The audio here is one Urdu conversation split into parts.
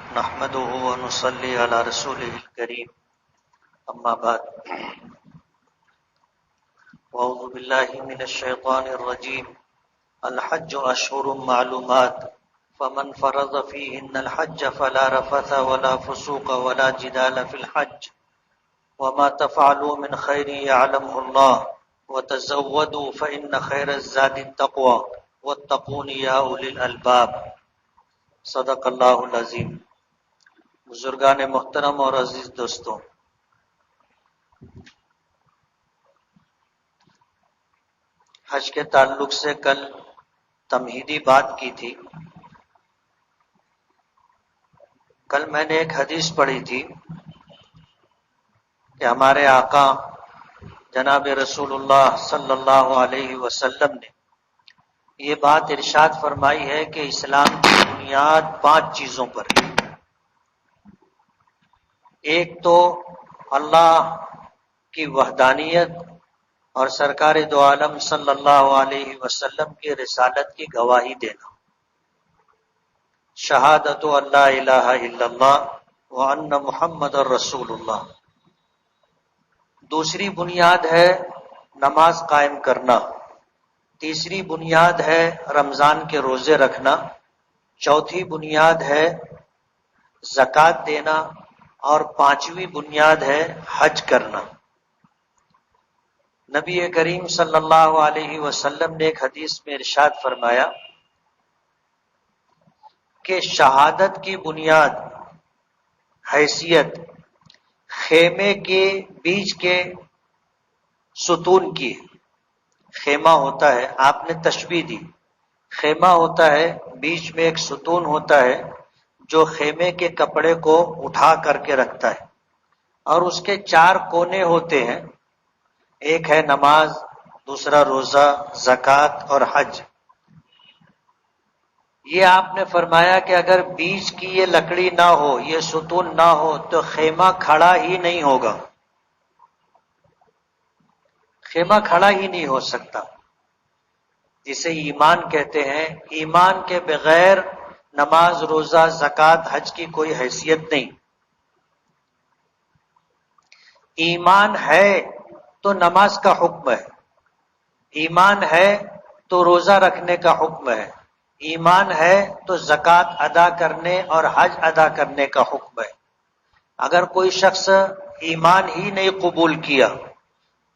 نحمده ونصلي على رسوله الكريم اما بعد اعوذ بالله من الشيطان الرجيم الحج اشهر معلومات فمن فرض فيهن الحج فلا رفث ولا فسوق ولا جدال في الحج وما تفعلوا من خير يعلمه الله وتزودوا فإن خير الزاد التقوى واتقون يا أولي الألباب صدق اللہ العظیم۔ بزرگان محترم اور عزیز دوستوں، حج کے تعلق سے کل تمہیدی بات کی تھی۔ کل میں نے ایک حدیث پڑھی تھی کہ ہمارے آقا جناب رسول اللہ صلی اللہ علیہ وسلم نے یہ بات ارشاد فرمائی ہے کہ اسلام کی بنیاد 5 چیزوں پر ہے۔ ایک تو اللہ کی وحدانیت اور سرکار دو عالم صلی اللہ علیہ وسلم کی رسالت کی گواہی دینا، شہادت اللہ الہ الا اللہ وان محمد رسول اللہ۔ دوسری بنیاد ہے نماز قائم کرنا، تیسری بنیاد ہے رمضان کے روزے رکھنا، چوتھی بنیاد ہے زکوٰۃ دینا، اور 5ویں بنیاد ہے حج کرنا۔ نبی کریم صلی اللہ علیہ وسلم نے ایک حدیث میں ارشاد فرمایا کہ شہادت کی بنیاد حیثیت خیمے کے بیچ کے ستون کی ہے۔ خیمہ ہوتا ہے، آپ نے تشبیہ دی، خیمہ ہوتا ہے، بیچ میں ایک ستون ہوتا ہے جو خیمے کے کپڑے کو اٹھا کر کے رکھتا ہے، اور اس کے 4 کونے ہوتے ہیں، ایک ہے نماز، دوسرا روزہ، زکوٰۃ اور حج۔ یہ آپ نے فرمایا کہ اگر بیچ کی یہ لکڑی نہ ہو، یہ ستون نہ ہو تو خیمہ کھڑا ہی نہیں ہوگا، خیمہ کھڑا ہی نہیں ہو سکتا، جسے ایمان کہتے ہیں۔ ایمان کے بغیر نماز، روزہ، زکوٰۃ، حج کی کوئی حیثیت نہیں۔ ایمان ہے تو نماز کا حکم ہے، ایمان ہے تو روزہ رکھنے کا حکم ہے، ایمان ہے تو زکوٰۃ ادا کرنے اور حج ادا کرنے کا حکم ہے۔ اگر کوئی شخص ایمان ہی نہیں قبول کیا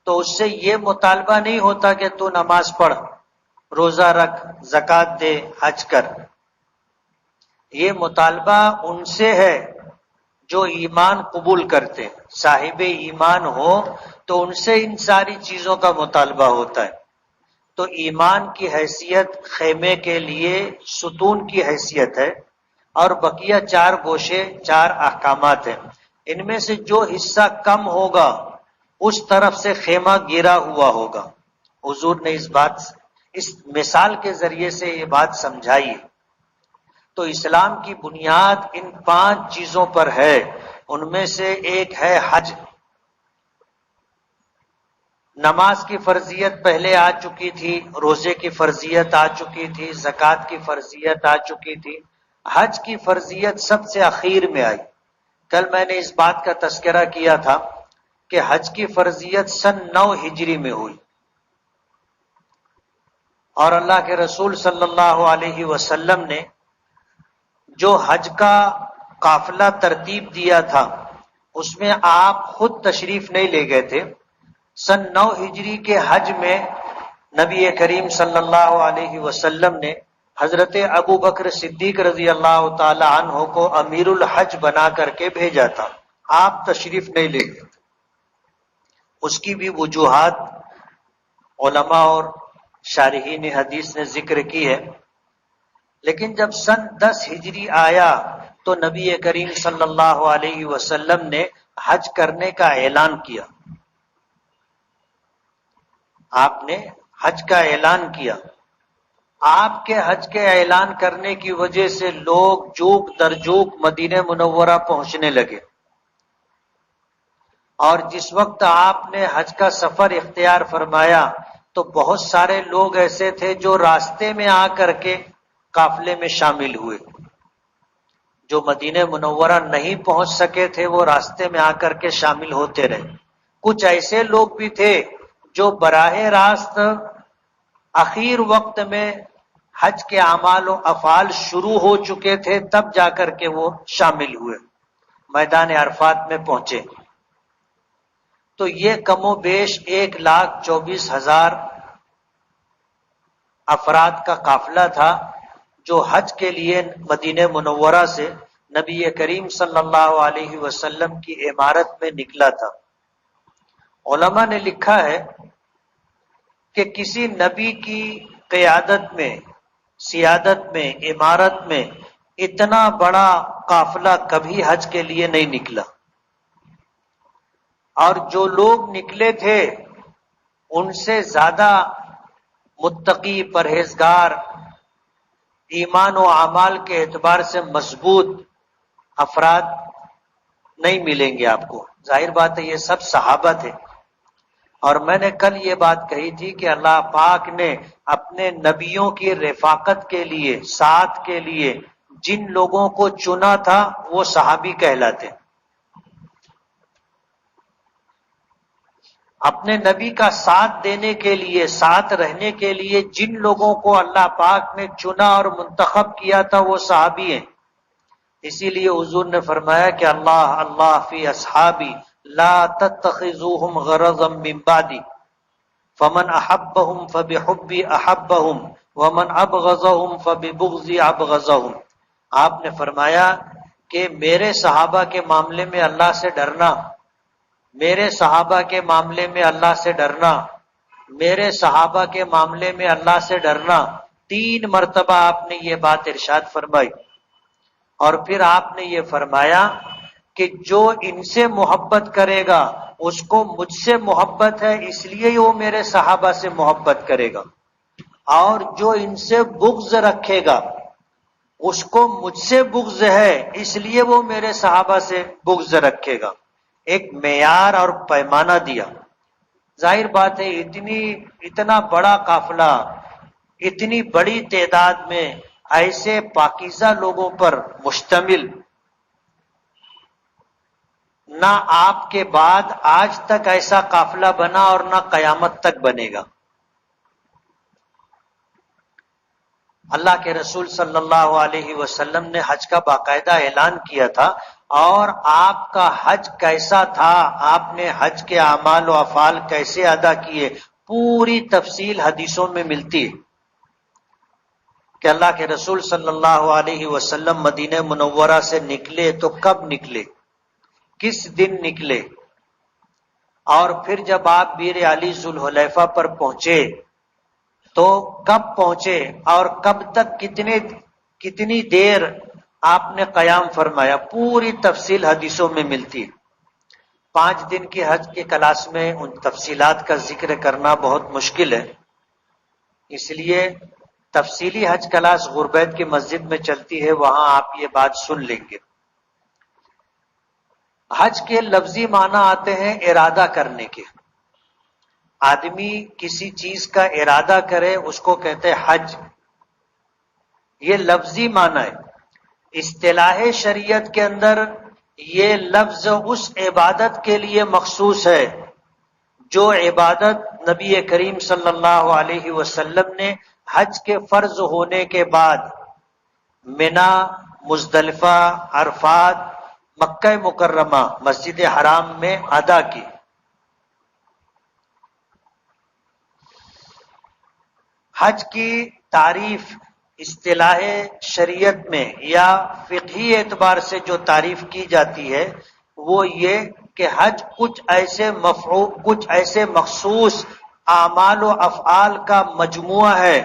تو اس سے یہ مطالبہ نہیں ہوتا کہ تو نماز پڑھ، روزہ رکھ، زکوٰۃ دے، حج کر۔ یہ مطالبہ ان سے ہے جو ایمان قبول کرتے ہیں۔ صاحب ایمان ہو تو ان سے ان ساری چیزوں کا مطالبہ ہوتا ہے۔ تو ایمان کی حیثیت خیمے کے لیے ستون کی حیثیت ہے، اور بقیہ 4 گوشے، 4 احکامات ہیں۔ ان میں سے جو حصہ کم ہوگا اس طرف سے خیمہ گرا ہوا ہوگا۔ حضور نے اس مثال کے ذریعے سے یہ بات سمجھائی ہے۔ تو اسلام کی بنیاد ان 5 چیزوں پر ہے، ان میں سے ایک ہے حج۔ نماز کی فرضیت پہلے آ چکی تھی، روزے کی فرضیت آ چکی تھی، زکوٰۃ کی فرضیت آ چکی تھی، حج کی فرضیت سب سے اخیر میں آئی۔ کل میں نے اس بات کا تذکرہ کیا تھا کہ حج کی فرضیت سن 9 ہجری میں ہوئی، اور اللہ کے رسول صلی اللہ علیہ وسلم نے جو حج کا قافلہ ترتیب دیا تھا اس میں آپ خود تشریف نہیں لے گئے تھے۔ سن 9 ہجری کے حج میں نبی کریم صلی اللہ علیہ وسلم نے حضرت ابو بکر صدیق رضی اللہ تعالی عنہ کو امیر الحج بنا کر کے بھیجا تھا، آپ تشریف نہیں لے گئے تھے۔ اس کی بھی وجوہات علماء اور شارحین حدیث نے ذکر کی ہے، لیکن جب سن 10 ہجری آیا تو نبی کریم صلی اللہ علیہ وسلم نے حج کرنے کا اعلان کیا۔ آپ نے حج کا اعلان کیا۔ آپ کے حج کے اعلان کرنے کی وجہ سے لوگ جوک در جوک مدینہ منورہ پہنچنے لگے، اور جس وقت آپ نے حج کا سفر اختیار فرمایا تو بہت سارے لوگ ایسے تھے جو راستے میں آ کر کے قافلے میں شامل ہوئے۔ جو مدینہ منورہ نہیں پہنچ سکے تھے وہ راستے میں آ کر کے شامل ہوتے رہے۔ کچھ ایسے لوگ بھی تھے جو براہ راست اخیر وقت میں حج کے اعمال و افعال شروع ہو چکے تھے، تب جا کر کے وہ شامل ہوئے، میدان عرفات میں پہنچے۔ تو یہ کم و بیش 1,24,000 افراد کا قافلہ تھا جو حج کے لیے مدینہ منورہ سے نبی کریم صلی اللہ علیہ وسلم کی عمارت میں نکلا تھا۔ علماء نے لکھا ہے کہ کسی نبی کی قیادت میں، سیادت میں، عمارت میں اتنا بڑا قافلہ کبھی حج کے لیے نہیں نکلا، اور جو لوگ نکلے تھے ان سے زیادہ متقی، پرہیزگار، ایمان و اعمال کے اعتبار سے مضبوط افراد نہیں ملیں گے آپ کو۔ ظاہر بات ہے یہ سب صحابہ تھے، اور میں نے کل یہ بات کہی تھی کہ اللہ پاک نے اپنے نبیوں کی رفاقت کے لیے، ساتھ کے لیے جن لوگوں کو چنا تھا وہ صحابی کہلاتے۔ اپنے نبی کا ساتھ دینے کے لیے، ساتھ رہنے کے لیے جن لوگوں کو اللہ پاک نے چنا اور منتخب کیا تھا وہ صحابی ہیں۔ اسی لیے حضور نے فرمایا کہ اللہ اللہ فی اصحابی لا تتخذوهم غرضا من بعدی فمن احبهم فبحبی احبهم ومن ابغضهم فببغضی ابغضهم۔ آپ نے فرمایا کہ میرے صحابہ کے معاملے میں اللہ سے ڈرنا، میرے صحابہ کے معاملے میں اللہ سے ڈرنا، میرے صحابہ کے معاملے میں اللہ سے ڈرنا، 3 مرتبہ آپ نے یہ بات ارشاد فرمائی۔ اور پھر آپ نے یہ فرمایا کہ جو ان سے محبت کرے گا اس کو مجھ سے محبت ہے، اس لیے وہ میرے صحابہ سے محبت کرے گا، اور جو ان سے بغض رکھے گا اس کو مجھ سے بغض ہے، اس لیے وہ میرے صحابہ سے بغض رکھے گا۔ ایک معیار اور پیمانہ دیا۔ ظاہر بات ہے اتنا بڑا قافلہ، اتنی بڑی تعداد میں ایسے پاکیزہ لوگوں پر مشتمل، نہ آپ کے بعد آج تک ایسا قافلہ بنا اور نہ قیامت تک بنے گا۔ اللہ کے رسول صلی اللہ علیہ وسلم نے حج کا باقاعدہ اعلان کیا تھا، اور آپ کا حج کیسا تھا، آپ نے حج کے اعمال و افعال کیسے ادا کیے، پوری تفصیل حدیثوں میں ملتی ہے کہ اللہ کے رسول صلی اللہ علیہ وسلم مدینہ منورہ سے نکلے تو کب نکلے، کس دن نکلے، اور پھر جب آپ بیر علی ذوالحلیفہ پر پہنچے تو کب پہنچے، اور کب تک کتنی دیر آپ نے قیام فرمایا، پوری تفصیل حدیثوں میں ملتی ہے۔ 5 دن کی حج کی کلاس میں ان تفصیلات کا ذکر کرنا بہت مشکل ہے، اس لیے تفصیلی حج کلاس غربیت کی مسجد میں چلتی ہے، وہاں آپ یہ بات سن لیں گے۔ حج کے لفظی معنی آتے ہیں ارادہ کرنے کے۔ آدمی کسی چیز کا ارادہ کرے اس کو کہتے ہیں حج، یہ لفظی معنی ہے۔ اصطلاح شریعت کے اندر یہ لفظ اس عبادت کے لیے مخصوص ہے جو عبادت نبی کریم صلی اللہ علیہ وسلم نے حج کے فرض ہونے کے بعد منا، مزدلفہ، عرفات، مکہ مکرمہ، مسجد حرام میں ادا کی۔ حج کی تعریف اصطلاح شریعت میں یا فقہی اعتبار سے جو تعریف کی جاتی ہے وہ یہ کہ حج کچھ ایسے مخصوص اعمال و افعال کا مجموعہ ہے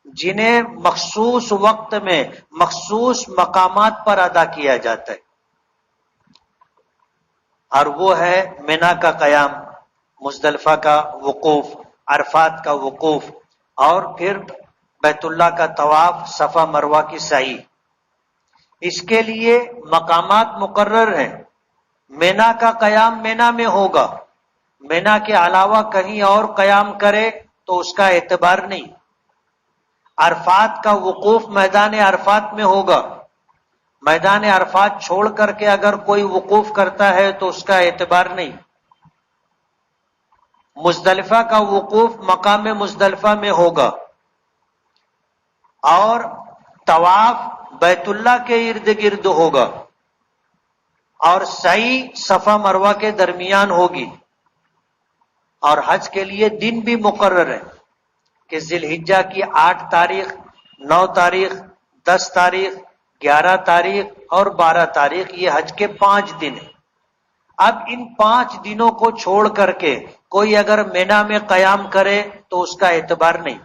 جنہیں مخصوص وقت میں مخصوص مقامات پر ادا کیا جاتا ہے، اور وہ ہے منا کا قیام، مزدلفہ کا وقوف، عرفات کا وقوف، اور پھر بیت اللہ کا طواف، صفا مروہ کی سعی۔ اس کے لیے مقامات مقرر ہیں۔ منا کا قیام منا میں ہوگا، منا کے علاوہ کہیں اور قیام کرے تو اس کا اعتبار نہیں۔ عرفات کا وقوف میدان عرفات میں ہوگا، میدان عرفات چھوڑ کر کے اگر کوئی وقوف کرتا ہے تو اس کا اعتبار نہیں. مزدلفہ کا وقوف مقام مزدلفہ میں ہوگا اور طواف بیت اللہ کے ارد گرد ہوگا اور سعی صفا مروہ کے درمیان ہوگی. اور حج کے لیے دن بھی مقرر ہے کہ ذی الحجہ کی 8 تاریخ، 9 تاریخ، 10 تاریخ، 11 تاریخ اور 12 تاریخ، یہ حج کے 5 دن ہیں. اب ان 5 دنوں کو چھوڑ کر کے کوئی اگر مینا میں قیام کرے تو اس کا اعتبار نہیں.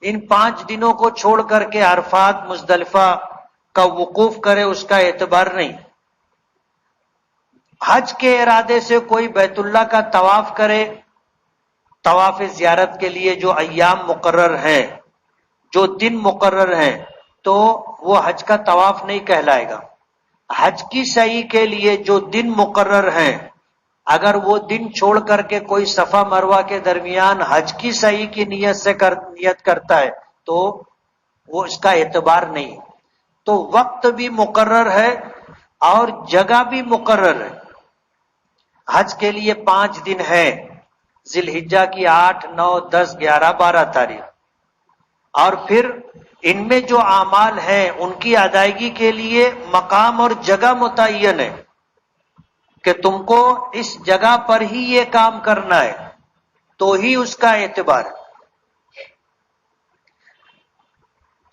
ان 5 دنوں کو چھوڑ کر کے عرفات مزدلفہ کا وقوف کرے اس کا اعتبار نہیں. حج کے ارادے سے کوئی بیت اللہ کا طواف کرے، طواف زیارت کے لیے جو ایام مقرر ہیں، جو دن مقرر ہیں، تو وہ حج کا طواف نہیں کہلائے گا. حج کی سعی کے لیے جو دن مقرر ہیں، اگر وہ دن چھوڑ کر کے کوئی صفا مروہ کے درمیان حج کی سعی کی نیت کرتا ہے تو وہ اس کا اعتبار نہیں. تو وقت بھی مقرر ہے اور جگہ بھی مقرر ہے. حج کے لیے 5 دن ہیں، ذی الحجہ کی 8، 9، 10، 11، 12 تاریخ. اور پھر ان میں جو اعمال ہیں ان کی ادائیگی کے لیے مقام اور جگہ متعین ہے کہ تم کو اس جگہ پر ہی یہ کام کرنا ہے تو ہی اس کا اعتبار ہے.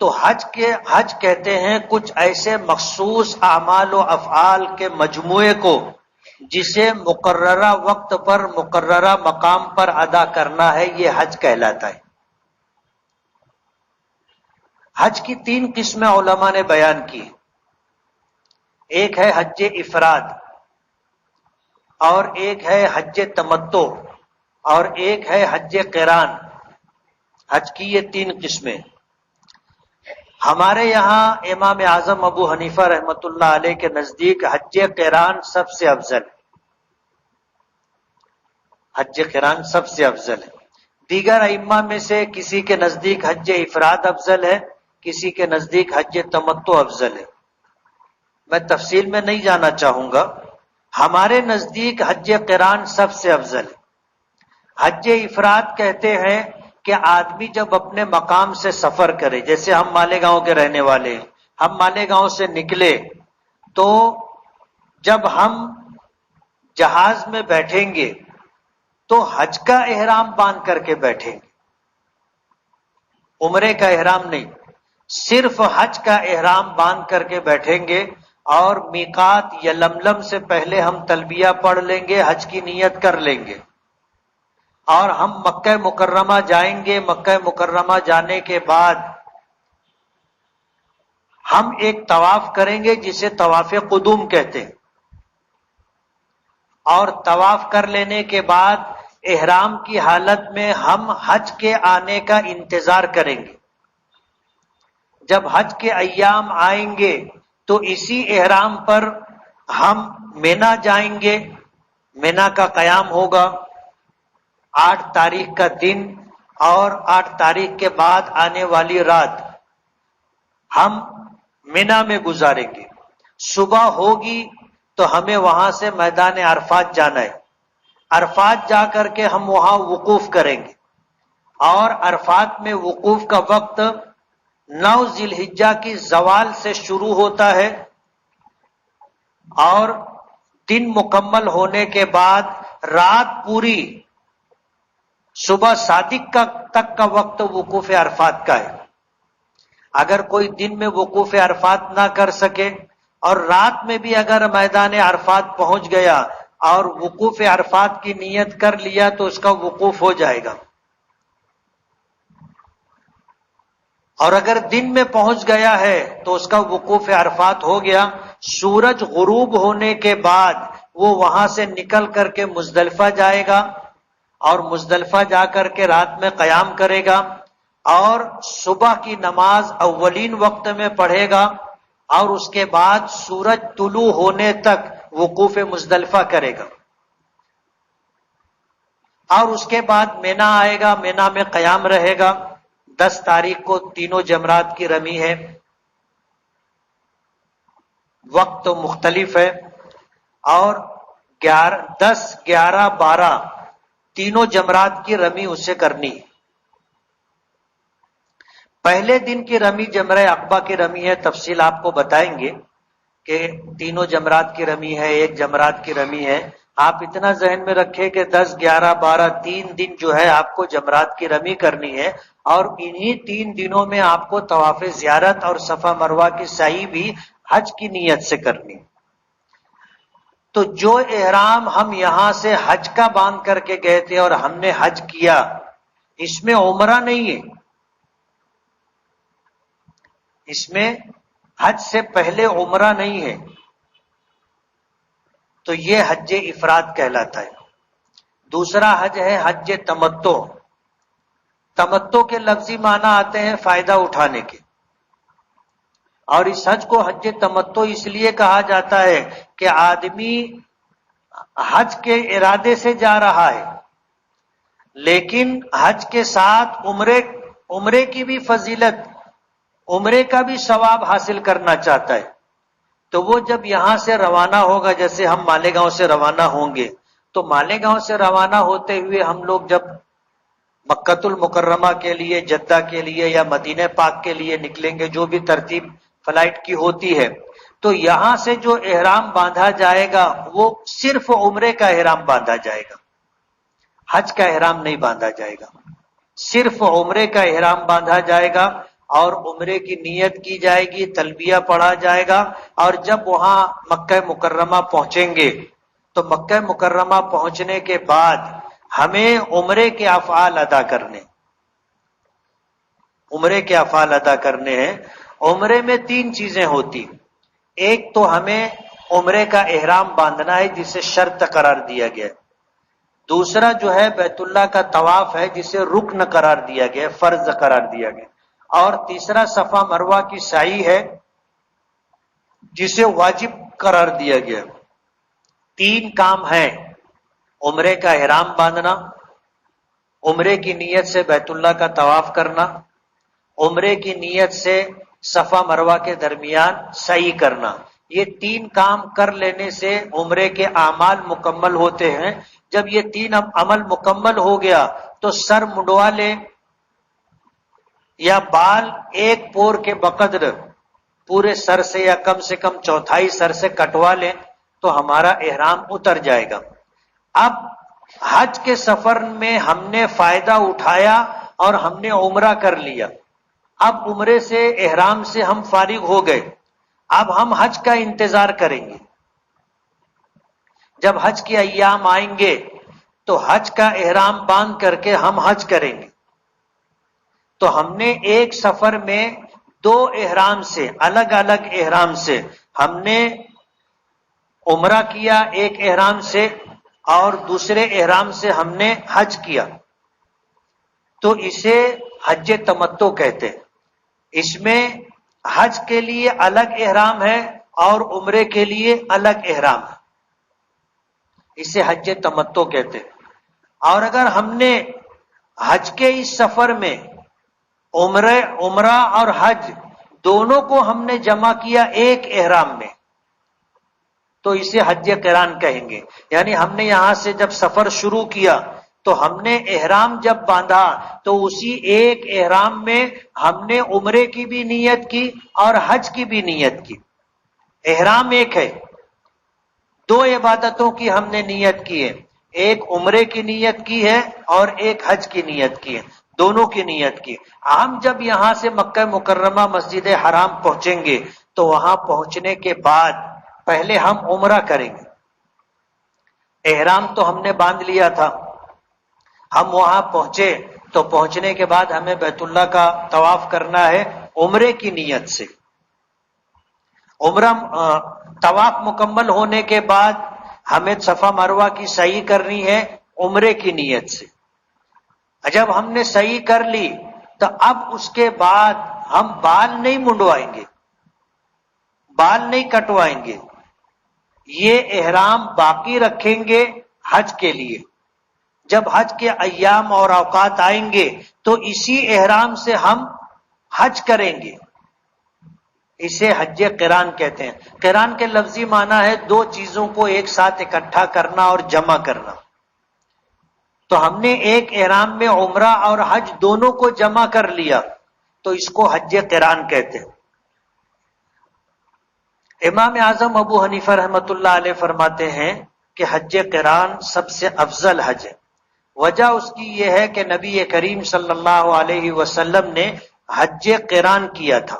تو حج کہتے ہیں کچھ ایسے مخصوص اعمال و افعال کے مجموعے کو جسے مقررہ وقت پر مقررہ مقام پر ادا کرنا ہے، یہ حج کہلاتا ہے. حج کی 3 قسمیں علماء نے بیان کی. ایک ہے حج افراد، اور ایک ہے حج تمتع، اور ایک ہے حج قران. حج کی یہ 3 قسمیں. ہمارے یہاں امام اعظم ابو حنیفہ رحمۃ اللہ علیہ کے نزدیک حج قران سب سے افضل ہے. حج قران سب سے افضل ہے. دیگر ائمہ میں سے کسی کے نزدیک حج افراد افضل ہے، کسی کے نزدیک حج تمتع افضل ہے. میں تفصیل میں نہیں جانا چاہوں گا. ہمارے نزدیک حج قران سب سے افضل ہے. حج افراد کہتے ہیں کہ آدمی جب اپنے مقام سے سفر کرے، جیسے ہم مالیگاؤں کے رہنے والے ہیں، ہم مالیگاؤں سے نکلے تو جب ہم جہاز میں بیٹھیں گے تو حج کا احرام باندھ کر کے بیٹھیں گے، عمرے کا احرام نہیں، صرف حج کا احرام باندھ کر کے بیٹھیں گے. اور میقات یا لملم سے پہلے ہم تلبیہ پڑھ لیں گے، حج کی نیت کر لیں گے، اور ہم مکہ مکرمہ جائیں گے. مکہ مکرمہ جانے کے بعد ہم ایک طواف کریں گے جسے طواف قدوم کہتے ہیں، اور طواف کر لینے کے بعد احرام کی حالت میں ہم حج کے آنے کا انتظار کریں گے. جب حج کے ایام آئیں گے تو اسی احرام پر ہم مینا جائیں گے. مینا کا قیام ہوگا 8 تاریخ کا دن، اور 8 تاریخ کے بعد آنے والی رات ہم مینا میں گزاریں گے. صبح ہوگی تو ہمیں وہاں سے میدان عرفات جانا ہے. عرفات جا کر کے ہم وہاں وقوف کریں گے، اور عرفات میں وقوف کا وقت 9 ذی الحجہ کی زوال سے شروع ہوتا ہے، اور دن مکمل ہونے کے بعد رات پوری صبح صادق تک کا وقت وقوف عرفات کا ہے. اگر کوئی دن میں وقوف عرفات نہ کر سکے اور رات میں بھی اگر میدان عرفات پہنچ گیا اور وقوف عرفات کی نیت کر لیا تو اس کا وقوف ہو جائے گا. اور اگر دن میں پہنچ گیا ہے تو اس کا وقوف عرفات ہو گیا. سورج غروب ہونے کے بعد وہ وہاں سے نکل کر کے مزدلفہ جائے گا، اور مزدلفہ جا کر کے رات میں قیام کرے گا، اور صبح کی نماز اولین وقت میں پڑھے گا، اور اس کے بعد سورج طلوع ہونے تک وقوف مزدلفہ کرے گا. اور اس کے بعد مینا آئے گا، مینا میں قیام رہے گا. 10 تاریخ کو تینوں جمرات کی رمی ہے. وقت تو مختلف ہے، اور 10 11 12 تینوں جمرات کی رمی اسے کرنی ہے۔ پہلے دن کی رمی جمرہ عقبہ کی رمی ہے، تفصیل آپ کو بتائیں گے کہ تینوں جمرات کی رمی ہے، ایک جمرات کی رمی ہے۔ آپ اتنا ذہن میں رکھیں کہ 10 11 12 3 دن جو ہے آپ کو جمرات کی رمی کرنی ہے، اور انہی 3 دنوں میں آپ کو طواف زیارت اور صفا مروہ کی سعی بھی حج کی نیت سے کرنی ہے۔ تو جو احرام ہم یہاں سے حج کا باندھ کر کے گئے تھے اور ہم نے حج کیا، اس میں عمرہ نہیں ہے، اس میں حج سے پہلے عمرہ نہیں ہے، تو یہ حج افراد کہلاتا ہے۔ دوسرا حج ہے حج تمتع۔ تمتع کے لفظی معنی آتے ہیں فائدہ اٹھانے کے، اور اس حج کو حج تمتع اس لیے کہا جاتا ہے کہ آدمی حج کے ارادے سے جا رہا ہے، لیکن حج کے ساتھ عمرے کی بھی فضیلت، عمرے کا بھی ثواب حاصل کرنا چاہتا ہے۔ تو وہ جب یہاں سے روانہ ہوگا، جیسے ہم مالیگاؤں سے روانہ ہوں گے، تو مالیگاؤں سے روانہ ہوتے ہوئے ہم لوگ جب مکۃ المکرمہ کے لیے، جدہ کے لیے یا مدینہ پاک کے لیے نکلیں گے، جو بھی ترتیب فلائٹ کی ہوتی ہے، تو یہاں سے جو احرام باندھا جائے گا وہ صرف عمرے کا احرام باندھا جائے گا، حج کا احرام نہیں باندھا جائے گا، صرف عمرے کا احرام باندھا جائے گا، اور عمرے کی نیت کی جائے گی، تلبیہ پڑھا جائے گا، اور جب وہاں مکہ مکرمہ پہنچیں گے تو مکہ مکرمہ پہنچنے کے بعد ہمیں عمرے کے افعال ادا کرنے، عمرے کے افعال ادا کرنے ہیں۔ عمرے میں 3 چیزیں ہوتی، ایک تو ہمیں عمرے کا احرام باندھنا ہے جسے شرط قرار دیا گیا ہے، دوسرا جو ہے بیت اللہ کا طواف ہے جسے رکن قرار دیا گیا ہے، فرض قرار دیا گیا، اور تیسرا صفا مروہ کی سعی ہے جسے واجب قرار دیا گیا۔ 3 کام ہیں، عمرے کا احرام باندھنا، عمرے کی نیت سے بیت اللہ کا طواف کرنا، عمرے کی نیت سے صفا مروہ کے درمیان سعی کرنا۔ یہ 3 کام کر لینے سے عمرے کے اعمال مکمل ہوتے ہیں۔ جب یہ 3 عمل مکمل ہو گیا تو سر منڈوا لے یا بال ایک پور کے بقدر پورے سر سے یا کم سے کم چوتھائی سر سے کٹوا لیں تو ہمارا احرام اتر جائے گا۔ اب حج کے سفر میں ہم نے فائدہ اٹھایا اور ہم نے عمرہ کر لیا، اب عمرے سے احرام سے ہم فارغ ہو گئے، اب ہم حج کا انتظار کریں گے۔ جب حج کے ایام آئیں گے تو حج کا احرام باندھ کر کے ہم حج کریں گے۔ تو ہم نے ایک سفر میں 2 احرام سے، الگ الگ احرام سے ہم نے عمرہ کیا، ایک احرام سے، اور دوسرے احرام سے ہم نے حج کیا، تو اسے حج تمتع کہتے ہیں۔ اس میں حج کے لیے الگ احرام ہے اور عمرے کے لیے الگ احرام ہے، اسے حج تمتع کہتے ہیں۔ اور اگر ہم نے حج کے اس سفر میں عمرہ اور حج دونوں کو ہم نے جمع کیا ایک احرام میں، تو اسے حج قران کہیں گے۔ یعنی ہم نے یہاں سے جب سفر شروع کیا تو ہم نے احرام جب باندھا تو اسی ایک احرام میں ہم نے عمرے کی بھی نیت کی اور حج کی بھی نیت کی۔ احرام ایک ہے، 2 عبادتوں کی ہم نے نیت کی ہے، ایک عمرے کی نیت کی ہے اور ایک حج کی نیت کی ہے، دونوں کی نیت کی۔ ہم جب یہاں سے مکہ مکرمہ مسجد حرام پہنچیں گے تو وہاں پہنچنے کے بعد پہلے ہم عمرہ کریں گے۔ احرام تو ہم نے باندھ لیا تھا، ہم وہاں پہنچے تو پہنچنے کے بعد ہمیں بیت اللہ کا طواف کرنا ہے عمرے کی نیت سے۔ عمرہ طواف مکمل ہونے کے بعد ہمیں صفا مروہ کی سعی کرنی ہے عمرے کی نیت سے۔ جب ہم نے سعی کر لی تو اب اس کے بعد ہم بال نہیں منڈوائیں گے، بال نہیں کٹوائیں گے، یہ احرام باقی رکھیں گے حج کے لیے۔ جب حج کے ایام اور اوقات آئیں گے تو اسی احرام سے ہم حج کریں گے، اسے حج قران کہتے ہیں۔ قران کے لفظی معنی ہے دو چیزوں کو ایک ساتھ اکٹھا کرنا اور جمع کرنا۔ تو ہم نے ایک احرام میں عمرہ اور حج دونوں کو جمع کر لیا، تو اس کو حج قران کہتے ہیں۔ امام اعظم ابو حنیفہ رحمۃ اللہ علیہ فرماتے ہیں کہ حج قران سب سے افضل حج ہے۔ وجہ اس کی یہ ہے کہ نبی کریم صلی اللہ علیہ وسلم نے حج قران کیا تھا۔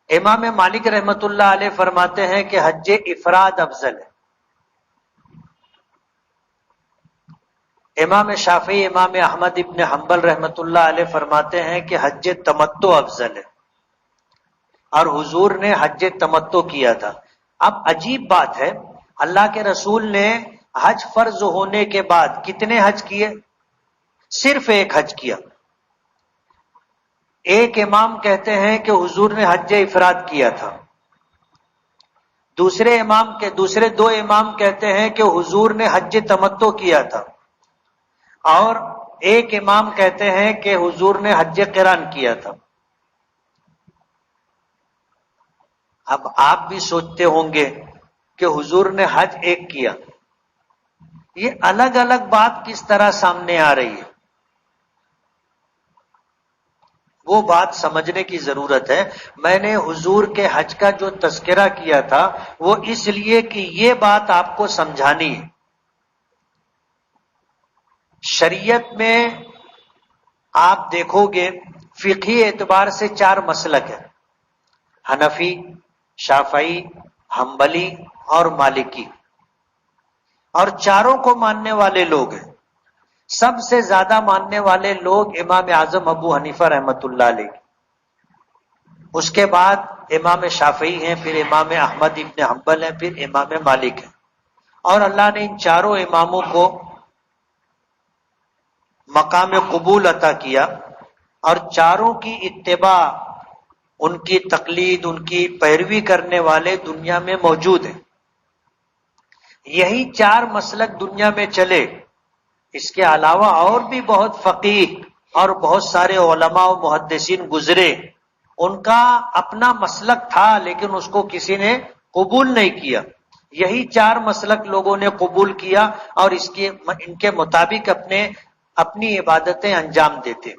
امام مالک رحمۃ اللہ علیہ فرماتے ہیں کہ حج افراد افضل ہے۔ امام شافعی امام احمد ابن حنبل رحمۃ اللہ علیہ فرماتے ہیں کہ حج تمتع افضل ہے، اور حضور نے حج تمتع کیا تھا۔ اب عجیب بات ہے، اللہ کے رسول نے حج فرض ہونے کے بعد کتنے حج کیے؟ صرف ایک حج کیا۔ ایک امام کہتے ہیں کہ حضور نے حج افراد کیا تھا، دوسرے دو امام کہتے ہیں کہ حضور نے حج تمتع کیا تھا، اور ایک امام کہتے ہیں کہ حضور نے حج قران کیا تھا۔ اب آپ بھی سوچتے ہوں گے کہ حضور نے حج ایک کیا، یہ الگ الگ بات کس طرح سامنے آ رہی ہے؟ وہ بات سمجھنے کی ضرورت ہے۔ میں نے حضور کے حج کا جو تذکرہ کیا تھا وہ اس لیے کہ یہ بات آپ کو سمجھانی ہے۔ شریعت میں آپ دیکھو گے فقہی اعتبار سے 4 مسلک ہیں، حنفی، شافعی، حنبلی اور مالکی، اور چاروں کو ماننے والے لوگ ہیں۔ سب سے زیادہ ماننے والے لوگ امام اعظم ابو حنیفہ رحمۃ اللہ علیہ، اس کے بعد امام شافعی ہیں، پھر امام احمد ابن حنبل ہیں، پھر امام مالک ہیں۔ اور اللہ نے ان چاروں اماموں کو مقام قبول عطا کیا، اور چاروں کی اتباع، ان کی تقلید، ان کی پیروی کرنے والے دنیا میں موجود ہیں۔ یہی 4 مسلک دنیا میں چلے، اس کے علاوہ اور بھی بہت فقیہ اور بہت سارے علماء و محدثین گزرے، ان کا اپنا مسلک تھا لیکن اس کو کسی نے قبول نہیں کیا۔ یہی 4 مسلک لوگوں نے قبول کیا اور ان کے مطابق اپنی عبادتیں انجام دیتے۔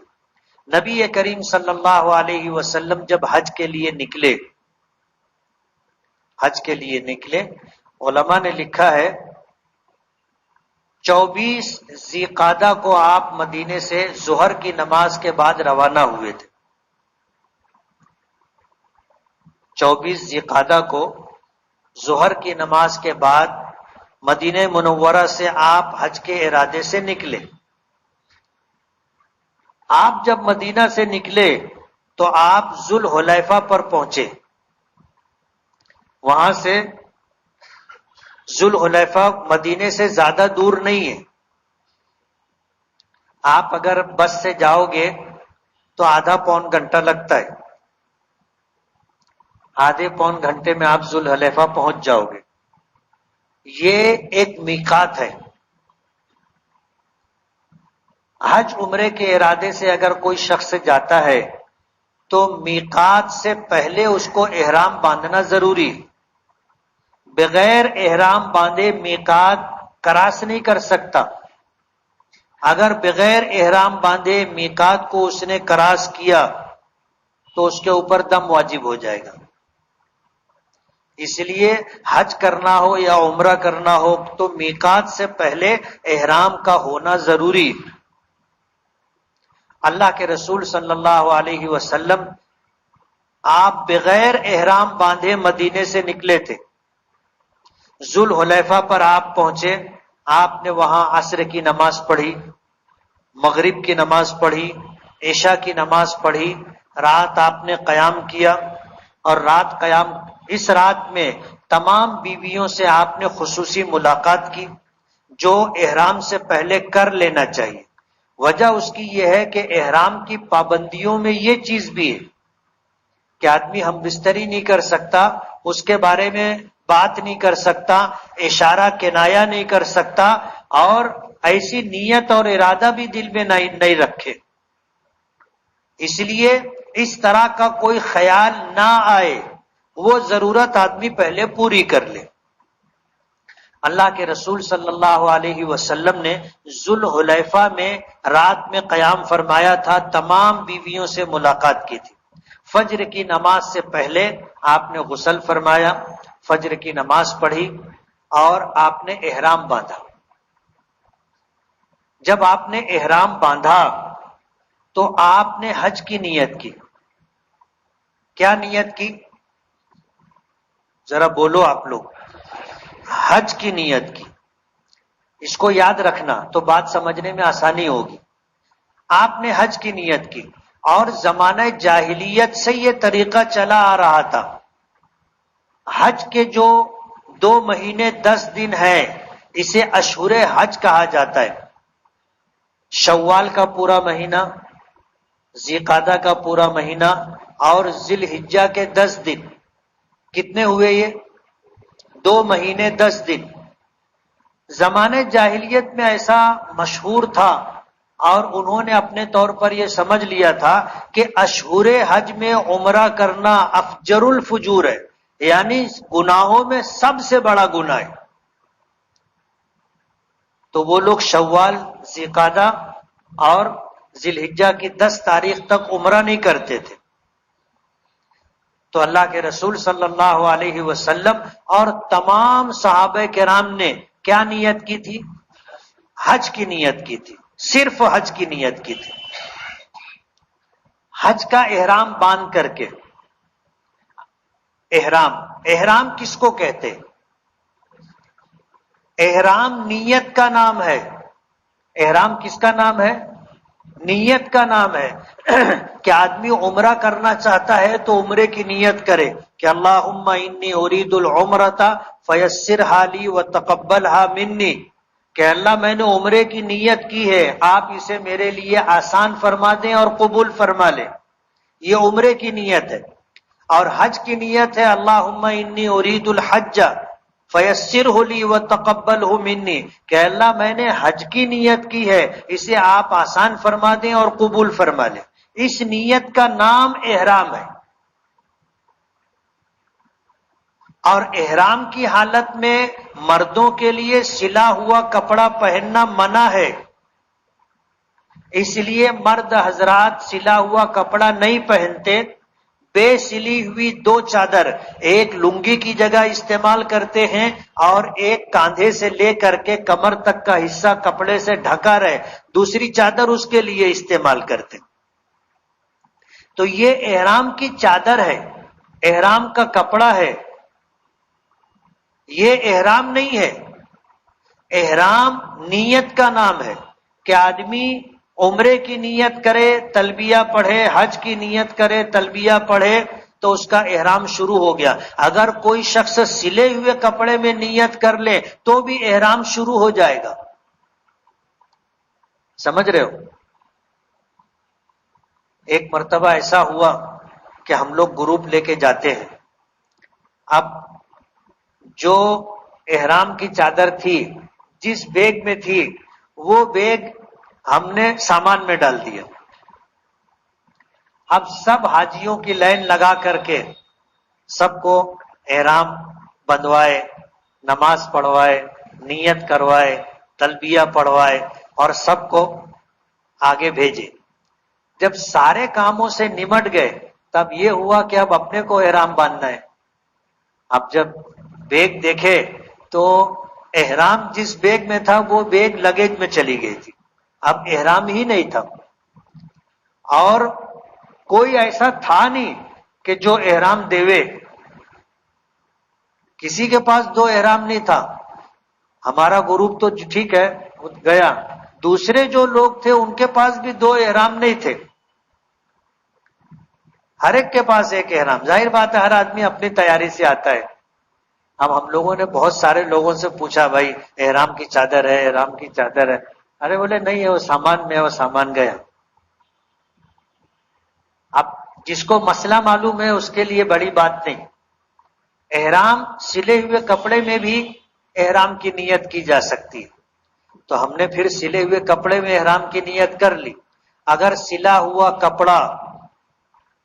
نبی کریم صلی اللہ علیہ وسلم جب حج کے لیے نکلے، علماء نے لکھا ہے 24 ذی قعدہ کو آپ مدینے سے ظہر کی نماز کے بعد روانہ ہوئے تھے۔ 24 ذی قعدہ کو ظہر کی نماز کے بعد مدینہ منورہ سے آپ حج کے ارادے سے نکلے۔ آپ جب مدینہ سے نکلے تو آپ ذوالحلیفہ پر پہنچے۔ وہاں سے ذوالحلیفہ مدینے سے زیادہ دور نہیں ہے، آپ اگر بس سے جاؤ گے تو آدھا پون گھنٹہ لگتا ہے، آدھے پون گھنٹے میں آپ ذوالحلیفہ پہنچ جاؤ گے۔ یہ ایک میقات ہے۔ حج عمرے کے ارادے سے اگر کوئی شخص جاتا ہے تو میقات سے پہلے اس کو احرام باندھنا ضروری ہے۔ بغیر احرام باندھے میقات کراس نہیں کر سکتا۔ اگر بغیر احرام باندھے میقات کو اس نے کراس کیا تو اس کے اوپر دم واجب ہو جائے گا۔ اس لیے حج کرنا ہو یا عمرہ کرنا ہو تو میقات سے پہلے احرام کا ہونا ضروری ہے۔ اللہ کے رسول صلی اللہ علیہ وسلم آپ بغیر احرام باندھے مدینے سے نکلے تھے۔ ذوالحلیفہ پر آپ پہنچے، آپ نے وہاں عصر کی نماز پڑھی، مغرب کی نماز پڑھی، عشاء کی نماز پڑھی، رات آپ نے قیام کیا، اور اس رات میں تمام بیویوں سے آپ نے خصوصی ملاقات کی، جو احرام سے پہلے کر لینا چاہیے۔ وجہ اس کی یہ ہے کہ احرام کی پابندیوں میں یہ چیز بھی ہے کہ آدمی ہم بستری نہیں کر سکتا، اس کے بارے میں بات نہیں کر سکتا، اشارہ کنایا نہیں کر سکتا، اور ایسی نیت اور ارادہ بھی دل میں نہیں رکھے۔ اس لیے اس طرح کا کوئی خیال نہ آئے، وہ ضرورت آدمی پہلے پوری کر لے۔ اللہ کے رسول صلی اللہ علیہ وسلم نے ذوالحلیفہ میں رات میں قیام فرمایا تھا، تمام بیویوں سے ملاقات کی تھی۔ فجر کی نماز سے پہلے آپ نے غسل فرمایا، فجر کی نماز پڑھی اور آپ نے احرام باندھا۔ جب آپ نے احرام باندھا تو آپ نے حج کی نیت کی۔ کیا نیت کی؟ ذرا بولو آپ لوگ۔ حج کی نیت کی۔ اس کو یاد رکھنا تو بات سمجھنے میں آسانی ہوگی۔ آپ نے حج کی نیت کی، اور زمانہ جاہلیت سے یہ طریقہ چلا آ رہا تھا۔ حج کے جو 2 مہینے 10 دن ہیں، اسے اشہر حج کہا جاتا ہے۔ شوال کا پورا مہینہ، ذی-قعدہ کا پورا مہینہ اور ذی الحجہ کے 10 دن۔ کتنے ہوئے یہ؟ 2 مہینے 10 دن۔ زمانے جاہلیت میں ایسا مشہور تھا، اور انہوں نے اپنے طور پر یہ سمجھ لیا تھا کہ اشہر حج میں عمرہ کرنا افجر الفجور ہے، یعنی گناہوں میں سب سے بڑا گناہ ہے۔ تو وہ لوگ شوال، ذی-قعدہ اور ذی الحجہ کی 10 تاریخ تک عمرہ نہیں کرتے تھے۔ تو اللہ کے رسول صلی اللہ علیہ وسلم اور تمام صحابہ کرام نے کیا نیت کی تھی؟ حج کی نیت کی تھی، صرف حج کی نیت کی تھی۔ حج کا احرام باندھ کر کے، احرام کس کو کہتے ہیں؟ احرام نیت کا نام ہے۔ احرام کس کا نام ہے؟ نیت کا نام ہے۔ کہ آدمی عمرہ کرنا چاہتا ہے تو عمرے کی نیت کرے کہ اللہم انی ارید العمرۃ فیسرھا لی وتقبلھا منی، کہ اللہ میں نے عمرے کی نیت کی ہے، آپ اسے میرے لیے آسان فرما دیں اور قبول فرما لیں۔ یہ عمرے کی نیت ہے۔ اور حج کی نیت ہے اللہم انی ارید الحج فیسرہ لی وتقبلہ منی، کہ اللہ میں نے حج کی نیت کی ہے، اسے آپ آسان فرما دیں اور قبول فرما لیں۔ اس نیت کا نام احرام ہے۔ اور احرام کی حالت میں مردوں کے لیے سلا ہوا کپڑا پہننا منع ہے، اس لیے مرد حضرات سلا ہوا کپڑا نہیں پہنتے، بے سلی ہوئی 2 چادر، ایک لنگی کی جگہ استعمال کرتے ہیں اور ایک کاندھے سے لے کر کے کمر تک کا حصہ کپڑے سے ڈھکا رہے، دوسری چادر اس کے لیے استعمال کرتے۔ تو یہ احرام کی چادر ہے، احرام کا کپڑا ہے، یہ احرام نہیں ہے۔ احرام نیت کا نام ہے کہ آدمی عمرے کی نیت کرے، تلبیہ پڑھے، حج کی نیت کرے، تلبیہ پڑھے، تو اس کا احرام شروع ہو گیا۔ اگر کوئی شخص سلے ہوئے کپڑے میں نیت کر لے تو بھی احرام شروع ہو جائے گا۔ سمجھ رہے ہو؟ ایک مرتبہ ایسا ہوا کہ ہم لوگ گروپ لے کے جاتے ہیں۔ اب جو احرام کی چادر تھی جس بیگ میں تھی، وہ بیگ ہم نے سامان میں ڈال دیا۔ اب سب حاجیوں کی لائن لگا کر کے سب کو احرام بندھوائے، نماز پڑھوائے، نیت کروائے، تلبیہ پڑھوائے اور سب کو آگے بھیجے۔ جب سارے کاموں سے نمٹ گئے تب یہ ہوا کہ اب اپنے کو احرام باندھنا ہے۔ اب جب بیگ دیکھے تو احرام جس بیگ میں تھا وہ بیگ لگیج میں چلی گئی تھی، اب احرام ہی نہیں تھا۔ اور کوئی ایسا تھا نہیں کہ جو احرام دیوے، کسی کے پاس 2 احرام نہیں تھا۔ ہمارا گروپ تو ٹھیک ہے گیا، دوسرے جو لوگ تھے ان کے پاس بھی 2 احرام نہیں تھے، ہر ایک کے پاس ایک احرام۔ ظاہر بات ہے ہر آدمی اپنی تیاری سے آتا ہے۔ اب ہم لوگوں نے بہت سارے لوگوں سے پوچھا، بھائی احرام کی چادر ہے، احرام کی چادر ہے؟ ارے بولے نہیں ہے، وہ سامان میں ہے، وہ سامان گیا۔ اب جس کو مسئلہ معلوم ہے اس کے لیے بڑی بات نہیں۔ احرام سلے ہوئے کپڑے میں بھی احرام کی نیت کی جا سکتی ہے، تو ہم نے پھر سلے ہوئے کپڑے میں احرام کی نیت کر لی۔ اگر سلا ہوا کپڑا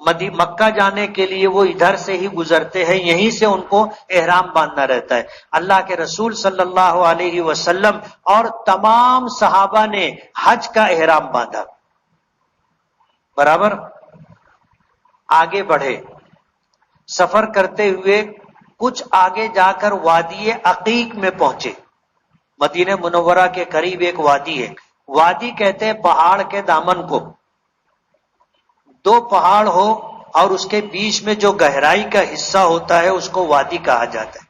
مکہ جانے کے لیے وہ ادھر سے ہی گزرتے ہیں، یہیں سے ان کو احرام باندھنا رہتا ہے۔ اللہ کے رسول صلی اللہ علیہ وسلم اور تمام صحابہ نے حج کا احرام باندھا۔ برابر آگے بڑھے، سفر کرتے ہوئے کچھ آگے جا کر وادی عقیق میں پہنچے۔ مدینہ منورہ کے قریب ایک وادی ہے، وادی کہتے ہیں پہاڑ کے دامن کو، دو پہاڑ ہو اور اس کے بیچ میں جو گہرائی کا حصہ ہوتا ہے اس کو وادی کہا جاتا ہے۔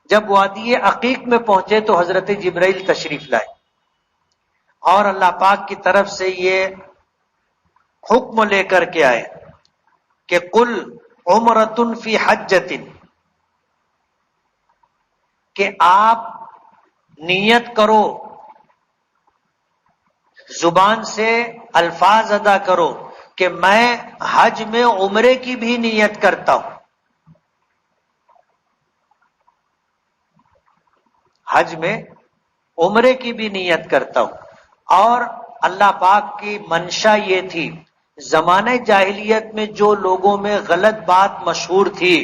جب وادی عقیق میں پہنچے تو حضرت جبرائیل تشریف لائے اور اللہ پاک کی طرف سے یہ حکم لے کر کے آئے کہ قل عمرۃ فی حجۃ، کہ آپ نیت کرو، زبان سے الفاظ ادا کرو کہ میں حج میں عمرے کی بھی نیت کرتا ہوں۔ حج میں عمرے کی بھی نیت کرتا ہوں۔ اور اللہ پاک کی منشا یہ تھی، زمانہ جاہلیت میں جو لوگوں میں غلط بات مشہور تھی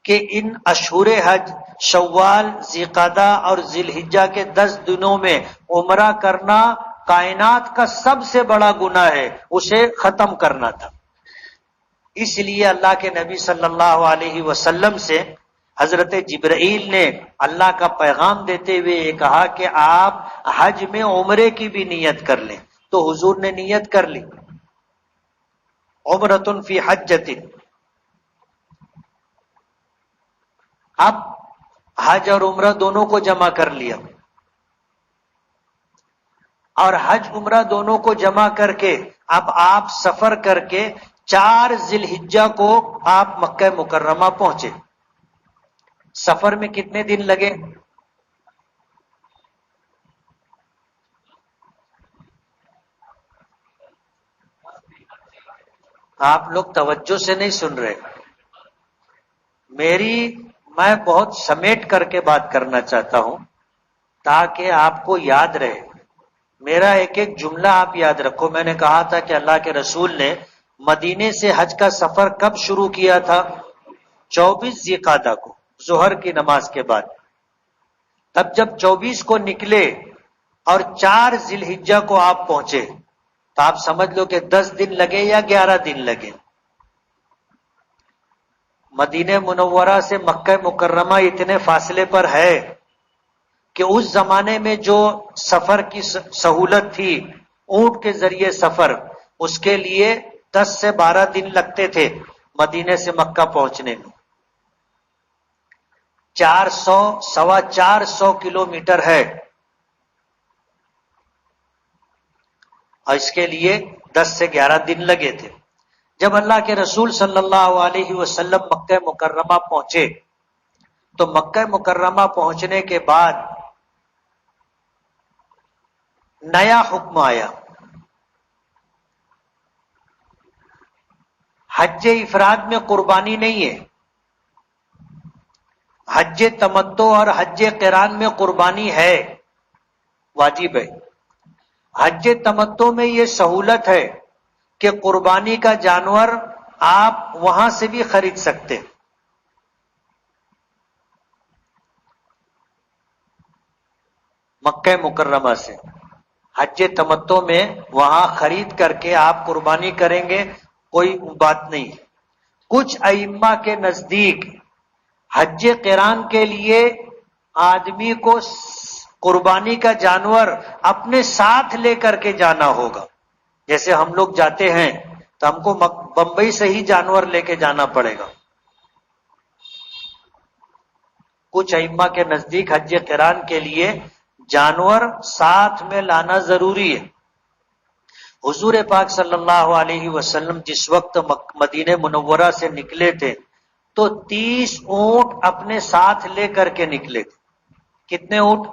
کہ ان اشہر حج شوال، ذیقعدہ اور ذی الحجہ کے 10 دنوں میں عمرہ کرنا کائنات کا سب سے بڑا گناہ ہے، اسے ختم کرنا تھا۔ اس لیے اللہ کے نبی صلی اللہ علیہ وسلم سے حضرت جبرائیل نے اللہ کا پیغام دیتے ہوئے یہ کہا کہ آپ حج میں عمرے کی بھی نیت کر لیں، تو حضور نے نیت کر لی، عمرۃ فی حجۃ۔ اب حج اور عمرہ دونوں کو جمع کر لیا، اور حج عمرہ دونوں کو جمع کر کے اب آپ سفر کر کے 4 ذی الحجہ کو آپ مکہ مکرمہ پہنچے۔ سفر میں کتنے دن لگے؟ آپ لوگ توجہ سے نہیں سن رہے، میں بہت سمیٹ کر کے بات کرنا چاہتا ہوں تاکہ آپ کو یاد رہے۔ میرا ایک ایک جملہ آپ یاد رکھو۔ میں نے کہا تھا کہ اللہ کے رسول نے مدینے سے حج کا سفر کب شروع کیا تھا؟ 24 ذیقعدہ کو، ظہر کی نماز کے بعد۔ تب جب 24 کو نکلے اور 4 ذی الحجہ کو آپ پہنچے تو آپ سمجھ لو کہ 10 دن لگے یا 11 دن لگے۔ مدینہ منورہ سے مکہ مکرمہ اتنے فاصلے پر ہے کہ اس زمانے میں جو سفر کی سہولت تھی، اونٹ کے ذریعے سفر، اس کے لیے 10 سے 12 دن لگتے تھے مدینے سے مکہ پہنچنے میں۔ 400 کلومیٹر ہے، اور اس کے لیے 10 سے 11 دن لگے تھے۔ جب اللہ کے رسول صلی اللہ علیہ وسلم مکہ مکرمہ پہنچے تو مکہ مکرمہ پہنچنے کے بعد نیا حکم آیا۔ حج افراد میں قربانی نہیں ہے، حج تمتع اور حج قران میں قربانی ہے، واجب ہے۔ حج تمتع میں یہ سہولت ہے کہ قربانی کا جانور آپ وہاں سے بھی خرید سکتے، مکہ مکرمہ سے۔ حج تمتع میں وہاں خرید کر کے آپ قربانی کریں گے، کوئی بات نہیں۔ کچھ ائمہ کے نزدیک حج قران کے لیے آدمی کو قربانی کا جانور اپنے ساتھ لے کر کے جانا ہوگا۔ جیسے ہم لوگ جاتے ہیں تو ہم کو بمبئی سے ہی جانور لے کے جانا پڑے گا۔ کچھ ائمہ کے نزدیک حج قران کے لیے جانور ساتھ میں لانا ضروری ہے۔ حضور پاک صلی اللہ علیہ وسلم جس وقت مدینہ منورہ سے نکلے تھے تو 30 اونٹ اپنے ساتھ لے کر کے نکلے تھے۔ کتنے اونٹ؟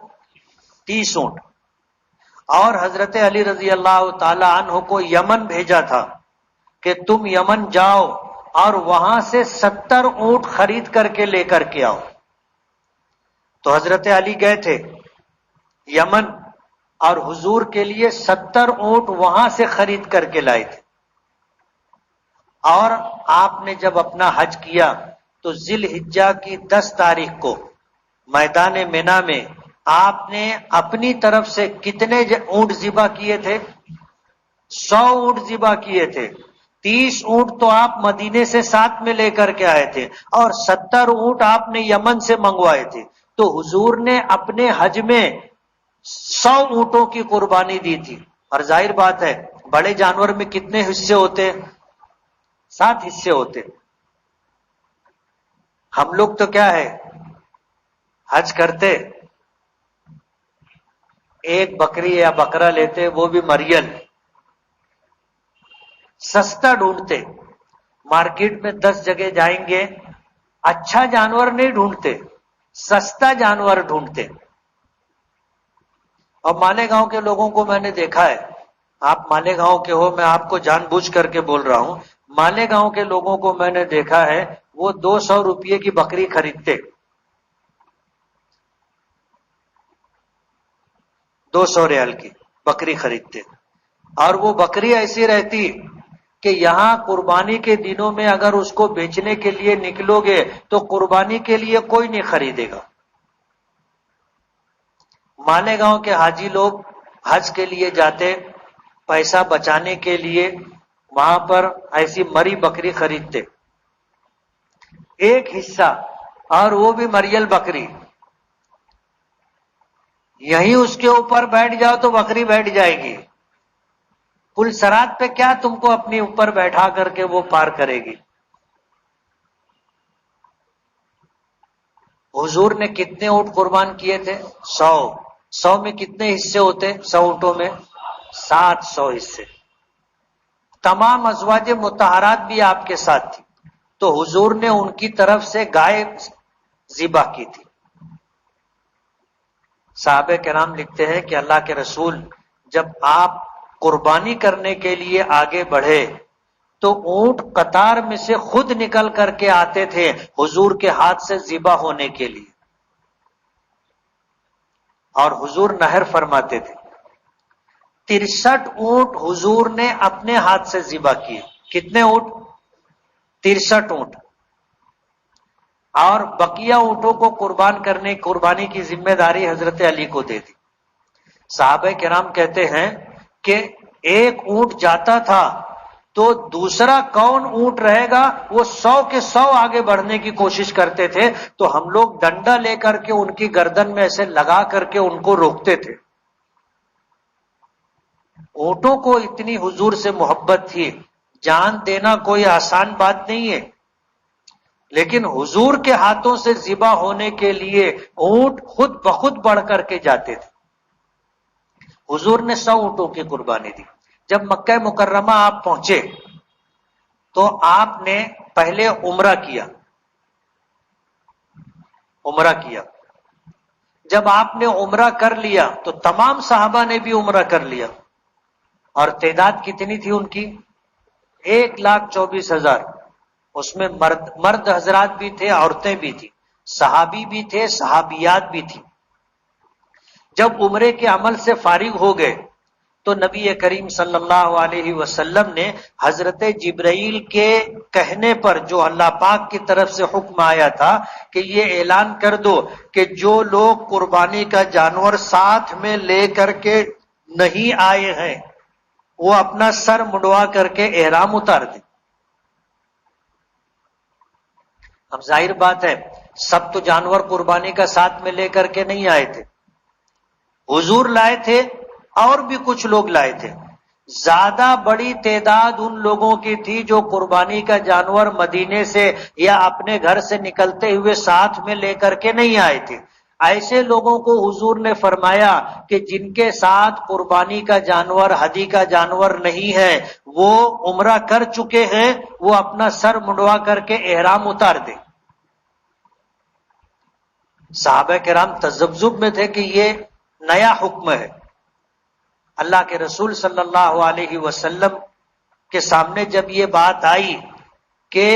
30 اونٹ۔ اور حضرت علی رضی اللہ تعالی عنہ کو یمن بھیجا تھا کہ تم یمن جاؤ اور وہاں سے 70 اونٹ خرید کر کے لے کر کے آؤ۔ تو حضرت علی گئے تھے یمن اور حضور کے لیے 70 اونٹ وہاں سے خرید کر کے لائے تھے، اور آپ نے جب اپنا حج کیا تو ذی الحجہ کی 10 تاریخ کو میدان مینا میں آپ نے اپنی طرف سے کتنے اونٹ ذبح کیے تھے؟ 100 اونٹ ذبح کیے تھے. 30 اونٹ تو آپ مدینے سے ساتھ میں لے کر کے آئے تھے اور 70 اونٹ آپ نے یمن سے منگوائے تھے. تو حضور نے اپنے حج میں 100 اونٹوں کی قربانی دی تھی. اور ظاہر بات ہے بڑے جانور میں کتنے حصے ہوتے؟ 7 حصے ہوتے. ہم لوگ تو کیا ہے حج کرتے ایک بکری یا بکرا لیتے، وہ بھی مریل، سستا ڈھونڈتے. مارکیٹ میں 10 جگہ جائیں گے، اچھا جانور نہیں ڈھونڈتے، سستا جانور ڈھونڈتے. اور مالیگاؤں کے لوگوں کو میں نے دیکھا ہے، آپ مالیگاؤں کے ہو، میں آپ کو جان بوجھ کر کے بول رہا ہوں، مالیگاؤں کے لوگوں کو میں نے دیکھا ہے وہ 200 روپے کی بکری خریدتے، 200 ریال کی بکری خریدتے. اور وہ بکری ایسی رہتی کہ یہاں قربانی کے دنوں میں اگر اس کو بیچنے کے لیے نکلو گے تو قربانی کے لیے کوئی نہیں خریدے گا. مالیگاؤں کے حاجی لوگ حج کے لیے جاتے، پیسہ بچانے کے لیے وہاں پر ایسی مری بکری خریدتے، ایک حصہ، اور وہ بھی مریل بکری. یہیں اس کے اوپر بیٹھ جاؤ تو بکری بیٹھ جائے گی. پل سرات پہ کیا تم کو اپنے اوپر بیٹھا کر کے وہ پار کرے گی. حضور نے کتنے اونٹ قربان کیے تھے؟ 100. 100 میں کتنے حصے ہوتے؟ 100 اونٹوں میں 700 حصے. تمام ازواج مطہرات بھی آپ کے ساتھ تھی تو حضور نے ان کی طرف سے گائے ذبح کی تھی. صحابہ کرام لکھتے ہیں کہ اللہ کے رسول جب آپ قربانی کرنے کے لیے آگے بڑھے تو اونٹ قطار میں سے خود نکل کر کے آتے تھے حضور کے ہاتھ سے ذبح ہونے کے لیے، اور حضور نہر فرماتے تھے. 63 اونٹ حضور نے اپنے ہاتھ سے ذبح کیے. کتنے اونٹ؟ 63 اونٹ. اور بقیہ اونٹوں کو قربانی کی ذمہ داری حضرت علی کو دے دی. صحابہ کرام کہتے ہیں کہ ایک اونٹ جاتا تھا تو دوسرا کون اونٹ رہے گا، وہ 100 کے 100 آگے بڑھنے کی کوشش کرتے تھے. تو ہم لوگ ڈنڈا لے کر کے ان کی گردن میں ایسے لگا کر کے ان کو روکتے تھے. اونٹوں کو اتنی حضور سے محبت تھی، جان دینا کوئی آسان بات نہیں ہے، لیکن حضور کے ہاتھوں سے ذبح ہونے کے لیے اونٹ خود بخود بڑھ کر کے جاتے تھے. حضور نے 100 اونٹوں کی قربانی دی. جب مکہ مکرمہ آپ پہنچے تو آپ نے پہلے عمرہ کیا. جب آپ نے عمرہ کر لیا تو تمام صحابہ نے بھی عمرہ کر لیا. اور تعداد کتنی تھی ان کی؟ 1,24,000. اس میں مرد حضرات بھی تھے، عورتیں بھی تھی، صحابی بھی تھے، صحابیات بھی تھی. جب عمرے کے عمل سے فارغ ہو گئے تو نبی کریم صلی اللہ علیہ وسلم نے حضرت جبرائیل کے کہنے پر، جو اللہ پاک کی طرف سے حکم آیا تھا کہ یہ اعلان کر دو کہ جو لوگ قربانی کا جانور ساتھ میں لے کر کے نہیں آئے ہیں وہ اپنا سر منڈوا کر کے احرام اتار دیں. اب ظاہر بات ہے سب تو جانور قربانی کا ساتھ میں لے کر کے نہیں آئے تھے. حضور لائے تھے اور بھی کچھ لوگ لائے تھے. زیادہ بڑی تعداد ان لوگوں کی تھی جو قربانی کا جانور مدینے سے یا اپنے گھر سے نکلتے ہوئے ساتھ میں لے کر کے نہیں آئے تھے. ایسے لوگوں کو حضور نے فرمایا کہ جن کے ساتھ قربانی کا جانور، ہدی کا جانور نہیں ہے، وہ عمرہ کر چکے ہیں، وہ اپنا سر منڈوا کر کے احرام اتار دیں. صحابہ کرام تذبذب میں تھے کہ یہ نیا حکم ہے. اللہ کے رسول صلی اللہ علیہ وسلم کے سامنے جب یہ بات آئی کہ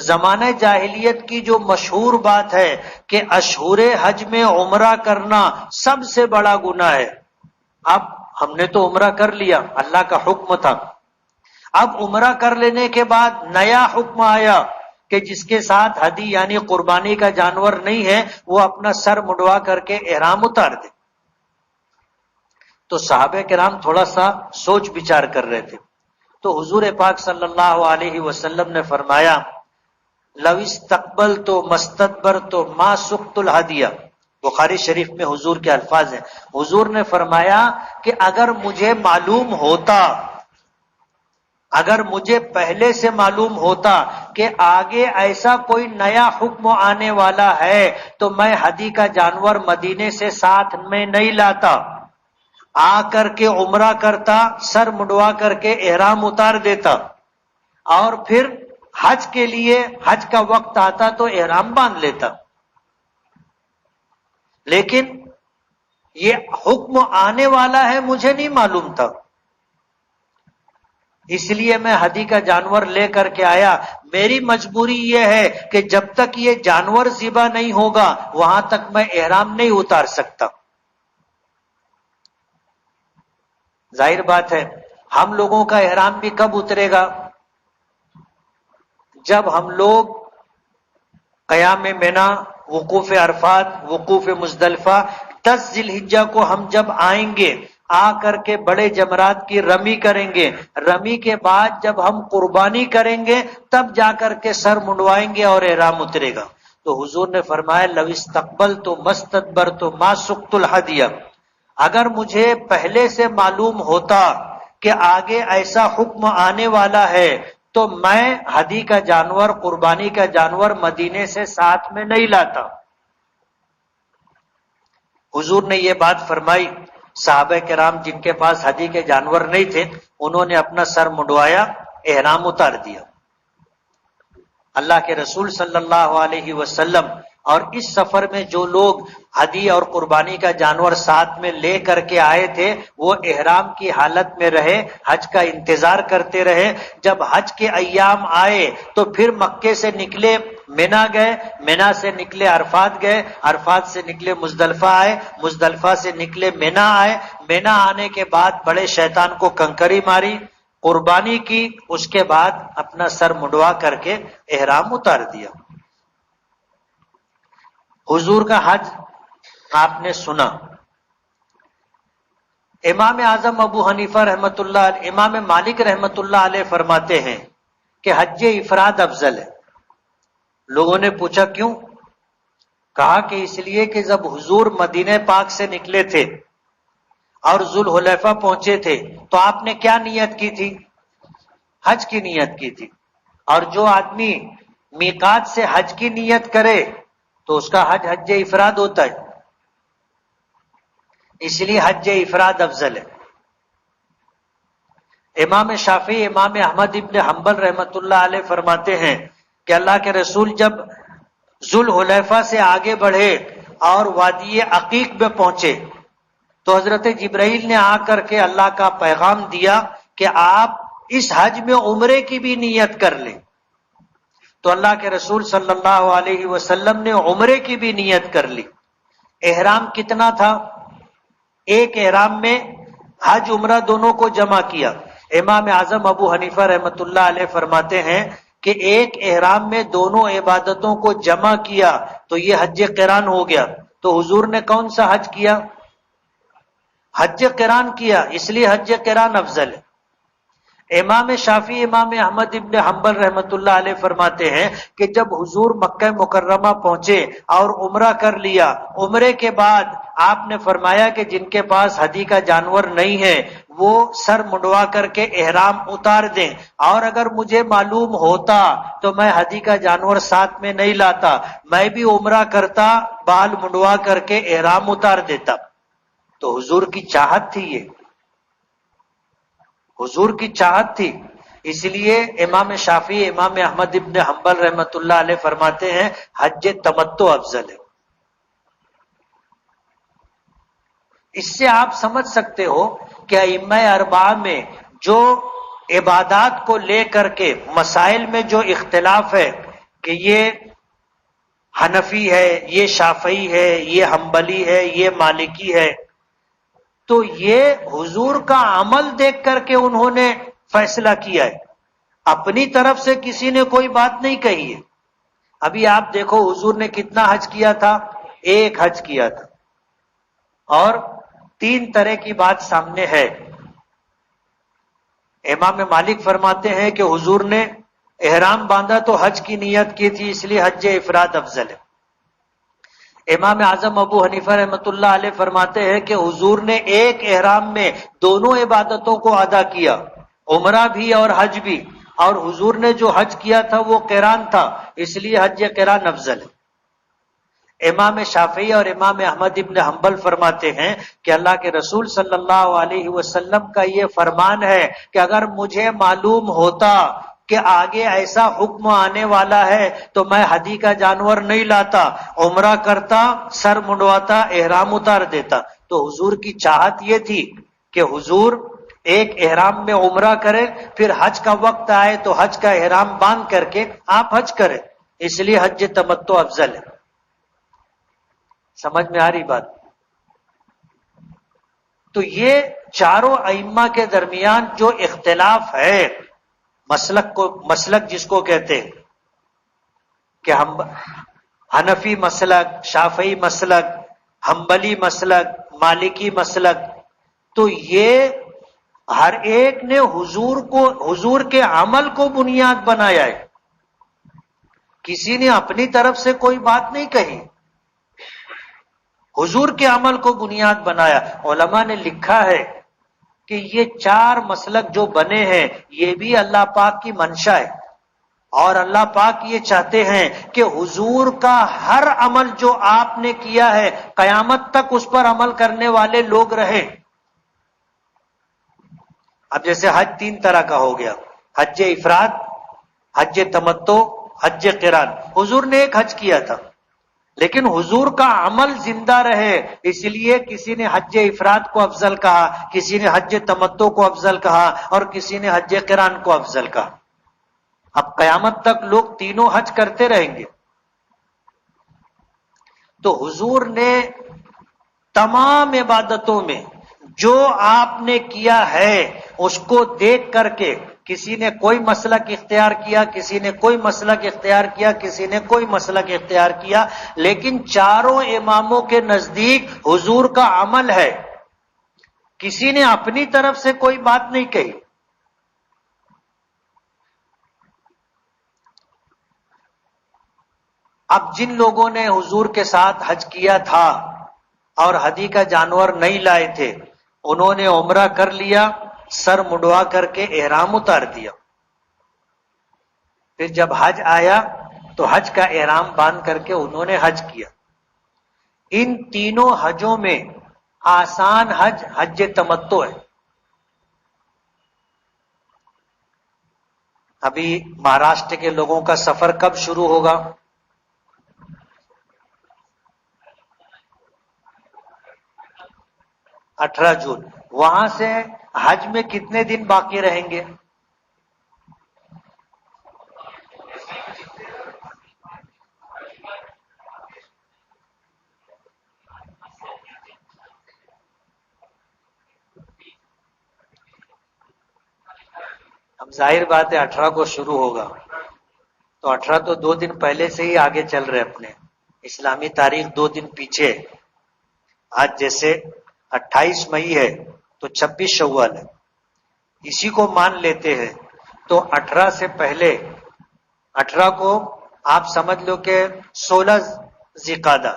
زمانہ جاہلیت کی جو مشہور بات ہے کہ اشہور حج میں عمرہ کرنا سب سے بڑا گناہ ہے، اب ہم نے تو عمرہ کر لیا، اللہ کا حکم تھا، اب عمرہ کر لینے کے بعد نیا حکم آیا کہ جس کے ساتھ ہدی یعنی قربانی کا جانور نہیں ہے وہ اپنا سر منڈوا کر کے احرام اتار دے. تو صحابہ کرام تھوڑا سا سوچ بچار کر رہے تھے. تو حضور پاک صلی اللہ علیہ وسلم نے فرمایا لو استقبلت مستدبرت ما سقت الہدیہ. بخاری شریف میں حضور کے الفاظ ہیں. حضور نے فرمایا کہ اگر مجھے معلوم ہوتا، اگر مجھے پہلے سے معلوم ہوتا کہ آگے ایسا کوئی نیا حکم آنے والا ہے تو میں ہدی کا جانور مدینے سے ساتھ میں نہیں لاتا، آ کر کے عمرہ کرتا، سر منڈوا کر کے احرام اتار دیتا، اور پھر حج کے لیے حج کا وقت آتا تو احرام باندھ لیتا. لیکن یہ حکم آنے والا ہے مجھے نہیں معلوم تھا، اس لیے میں ہدی کا جانور لے کر کے آیا. میری مجبوری یہ ہے کہ جب تک یہ جانور ذبح نہیں ہوگا وہاں تک میں احرام نہیں اتار سکتا. ظاہر بات ہے ہم لوگوں کا احرام بھی کب اترے گا؟ جب ہم لوگ قیام منا، وقوف عرفات، وقوف مزدلفہ، 10 ذی الحجہ کو ہم جب آئیں گے، آ کر کے بڑے جمرات کی رمی کریں گے، رمی کے بعد جب ہم قربانی کریں گے تب جا کر کے سر منڈوائیں گے اور احرام اترے گا. تو حضور نے فرمایا لو استقبلت مستدبرت ما سقت الہدیہ. اگر مجھے پہلے سے معلوم ہوتا کہ آگے ایسا حکم آنے والا ہے تو میں ہدی کا جانور، قربانی کا جانور مدینے سے ساتھ میں نہیں لاتا. حضور نے یہ بات فرمائی. صحابہ کرام جن کے پاس ہدی کے جانور نہیں تھے انہوں نے اپنا سر منڈوایا، احرام اتار دیا. اللہ کے رسول صلی اللہ علیہ وسلم اور اس سفر میں جو لوگ ہدی اور قربانی کا جانور ساتھ میں لے کر کے آئے تھے وہ احرام کی حالت میں رہے، حج کا انتظار کرتے رہے. جب حج کے ایام آئے تو پھر مکے سے نکلے منا گئے، منا سے نکلے عرفات گئے، عرفات سے نکلے مزدلفہ آئے، مزدلفہ سے نکلے منا آئے، منا آنے کے بعد بڑے شیطان کو کنکری ماری، قربانی کی، اس کے بعد اپنا سر منڈوا کر کے احرام اتار دیا. حضور کا حج آپ نے سنا. امام اعظم ابو حنیفہ رحمۃ اللہ علیہ، امام مالک رحمۃ اللہ علیہ فرماتے ہیں کہ حج افراد افضل ہے. لوگوں نے پوچھا کیوں؟ کہا کہ اس لیے کہ جب حضور مدینہ پاک سے نکلے تھے اور ذوالحلیفہ پہنچے تھے تو آپ نے کیا نیت کی تھی؟ حج کی نیت کی تھی. اور جو آدمی میقات سے حج کی نیت کرے تو اس کا حج حج افراد ہوتا ہے، اس لیے حج افراد افضل ہے. امام شافعی، امام احمد ابن حنبل رحمۃ اللہ علیہ فرماتے ہیں کہ اللہ کے رسول جب ذوالحلیفہ سے آگے بڑھے اور وادی عقیق میں پہنچے تو حضرت جبرائیل نے آ کر کے اللہ کا پیغام دیا کہ آپ اس حج میں عمرے کی بھی نیت کر لیں. تو اللہ کے رسول صلی اللہ علیہ وسلم نے عمرے کی بھی نیت کر لی. احرام کتنا تھا؟ ایک احرام میں حج عمرہ دونوں کو جمع کیا. امام اعظم ابو حنیفہ رحمۃ اللہ علیہ فرماتے ہیں کہ ایک احرام میں دونوں عبادتوں کو جمع کیا تو یہ حج قران ہو گیا. تو حضور نے کون سا حج کیا؟ حج قران کیا، اس لیے حج قران افضل ہے. امام شافعی، امام احمد ابن حنبل رحمۃ اللہ علیہ فرماتے ہیں کہ جب حضور مکہ مکرمہ پہنچے اور عمرہ کر لیا، عمرے کے بعد آپ نے فرمایا کہ جن کے پاس ہدی کا جانور نہیں ہے وہ سر منڈوا کر کے احرام اتار دیں، اور اگر مجھے معلوم ہوتا تو میں ہدی کا جانور ساتھ میں نہیں لاتا، میں بھی عمرہ کرتا، بال منڈوا کر کے احرام اتار دیتا. تو حضور کی چاہت تھی، یہ حضور کی چاہت تھی. اس لیے امام شافعی، امام احمد ابن حنبل رحمۃ اللہ علیہ فرماتے ہیں حج تمتع افضل ہے. اس سے آپ سمجھ سکتے ہو کہ ائمہ اربعہ میں جو عبادات کو لے کر کے مسائل میں جو اختلاف ہے کہ یہ حنفی ہے، یہ شافعی ہے، یہ حنبلی ہے، یہ مالکی ہے، تو یہ حضور کا عمل دیکھ کر کے انہوں نے فیصلہ کیا ہے. اپنی طرف سے کسی نے کوئی بات نہیں کہی ہے. ابھی آپ دیکھو حضور نے کتنا حج کیا تھا؟ ایک حج کیا تھا، اور 3 طرح کی بات سامنے ہے. امام مالک فرماتے ہیں کہ حضور نے احرام باندھا تو حج کی نیت کی تھی، اس لیے حج افراد افضل ہے. امام اعظم ابو حنیفہ رحمۃ اللہ علیہ فرماتے ہیں کہ حضور نے ایک احرام میں دونوں عبادتوں کو ادا کیا، عمرہ بھی اور حج بھی، اور حضور نے جو حج کیا تھا وہ قران تھا، اس لیے حج قران افضل ہے. امام شافعی اور امام احمد ابن حنبل فرماتے ہیں کہ اللہ کے رسول صلی اللہ علیہ وسلم کا یہ فرمان ہے کہ اگر مجھے معلوم ہوتا کہ آگے ایسا حکم آنے والا ہے تو میں ہدی کا جانور نہیں لاتا، عمرہ کرتا، سر منڈواتا، احرام اتار دیتا. تو حضور کی چاہت یہ تھی کہ حضور ایک احرام میں عمرہ کرے، پھر حج کا وقت آئے تو حج کا احرام باندھ کر کے آپ حج کریں، اس لیے حج تمتع افضل ہے. سمجھ میں آ رہی بات؟ تو یہ چاروں ائمہ کے درمیان جو اختلاف ہے، مسلک جس کو کہتے ہیں کہ ہم حنفی مسلک، شافعی مسلک، حنبلی مسلک، مالکی مسلک، تو یہ ہر ایک نے حضور کے عمل کو بنیاد بنایا ہے. کسی نے اپنی طرف سے کوئی بات نہیں کہی، حضور کے عمل کو بنیاد بنایا. علماء نے لکھا ہے کہ یہ 4 مسلک جو بنے ہیں یہ بھی اللہ پاک کی منشا ہے، اور اللہ پاک یہ چاہتے ہیں کہ حضور کا ہر عمل جو آپ نے کیا ہے قیامت تک اس پر عمل کرنے والے لوگ رہے. اب جیسے حج 3 طرح کا ہو گیا، حج افراد، حج تمتع، حج قران. حضور نے ایک حج کیا تھا لیکن حضور کا عمل زندہ رہے، اس لیے کسی نے حج افراد کو افضل کہا، کسی نے حج تمتع کو افضل کہا، اور کسی نے حج قران کو افضل کہا. اب قیامت تک لوگ تینوں حج کرتے رہیں گے. تو حضور نے تمام عبادتوں میں جو آپ نے کیا ہے اس کو دیکھ کر کے کسی نے کوئی مسلک اختیار کیا، کسی نے کوئی مسلک اختیار کیا، کسی نے کوئی مسلک اختیار کیا، لیکن چاروں اماموں کے نزدیک حضور کا عمل ہے. کسی نے اپنی طرف سے کوئی بات نہیں کہی. اب جن لوگوں نے حضور کے ساتھ حج کیا تھا اور ہدی کا جانور نہیں لائے تھے، انہوں نے عمرہ کر لیا، سر منڈوا کر کے احرام اتار دیا. پھر جب حج آیا تو حج کا احرام باندھ کر کے انہوں نے حج کیا. ان تینوں حجوں میں آسان حج حج تمتع ہے. ابھی مہاراشٹر کے لوگوں کا سفر کب شروع ہوگا؟ 18 جون. وہاں سے حج میں کتنے دن باقی رہیں گے؟ اب ظاہر بات ہے 18 کو شروع ہوگا تو 18 تو 2 دن پہلے سے ہی آگے چل رہے اپنے اسلامی تاریخ 2 دن پیچھے. آج جیسے 28 مئی ہے تو 26 شوال ہے، اسی کو مان لیتے ہیں. تو 18 سے پہلے 18 کو آپ سمجھ لو کہ 16 ذی-القعدہ.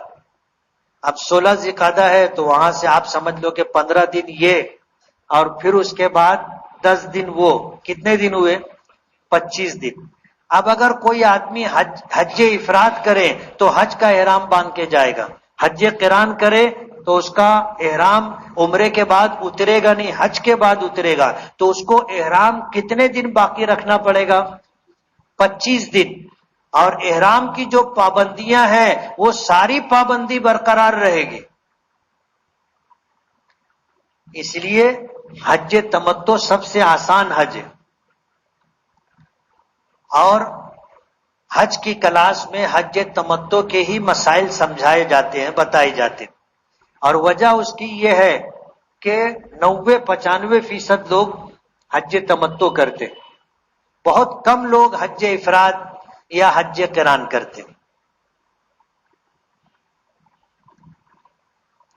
اب 16 ذی-القعدہ ہے تو وہاں سے آپ سمجھ لو کہ 15 دن یہ، اور پھر اس کے بعد 10 دن وہ. کتنے دن ہوئے؟ 25 دن. اب اگر کوئی آدمی حج افراد کرے تو حج کا احرام باندھ کے جائے گا، حج قران کرے تو اس کا احرام عمرے کے بعد اترے گا نہیں، حج کے بعد اترے گا. تو اس کو احرام کتنے دن باقی رکھنا پڑے گا؟ 25 دن. اور احرام کی جو پابندیاں ہیں وہ ساری پابندی برقرار رہے گی. اس لیے حج تمتع سب سے آسان حج ہے. اور حج کی کلاس میں حج تمتع کے ہی مسائل سمجھائے جاتے ہیں، بتائے جاتے ہیں. اور وجہ اس کی یہ ہے کہ 90-95% لوگ حج تمتع کرتے ہیں. بہت کم لوگ حج افراد یا حج قران کرتے ہیں.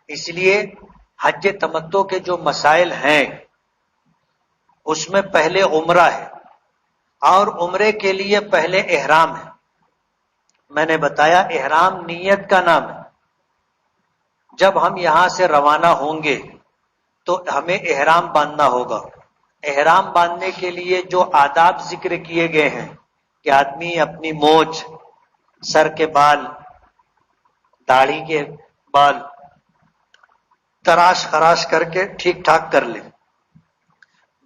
اس لیے حج تمتع کے جو مسائل ہیں اس میں پہلے عمرہ ہے، اور عمرے کے لیے پہلے احرام ہے. میں نے بتایا احرام نیت کا نام ہے. جب ہم یہاں سے روانہ ہوں گے تو ہمیں احرام باندھنا ہوگا. احرام باندھنے کے لیے جو آداب ذکر کیے گئے ہیں کہ آدمی اپنی مونچھ، سر کے بال، داڑھی کے بال تراش خراش کر کے ٹھیک ٹھاک کر لے،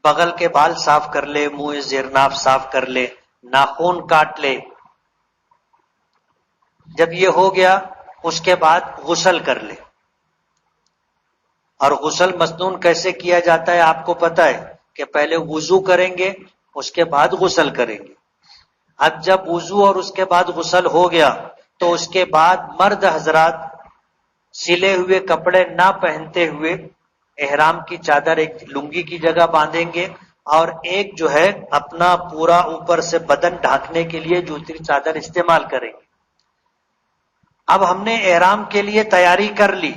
بغل کے بال صاف کر لے، منہ زیرناف صاف کر لے، ناخن کاٹ لے. جب یہ ہو گیا اس کے بعد غسل کر لے. اور غسل مسنون کیسے کیا جاتا ہے آپ کو پتہ ہے کہ پہلے وضو کریں گے اس کے بعد غسل کریں گے. اب جب وضو اور اس کے بعد غسل ہو گیا تو اس کے بعد مرد حضرات سلے ہوئے کپڑے نہ پہنتے ہوئے احرام کی چادر ایک لنگی کی جگہ باندھیں گے، اور ایک جو ہے اپنا پورا اوپر سے بدن ڈھانکنے کے لیے دوسری چادر استعمال کریں گے. اب ہم نے احرام کے لیے تیاری کر لی،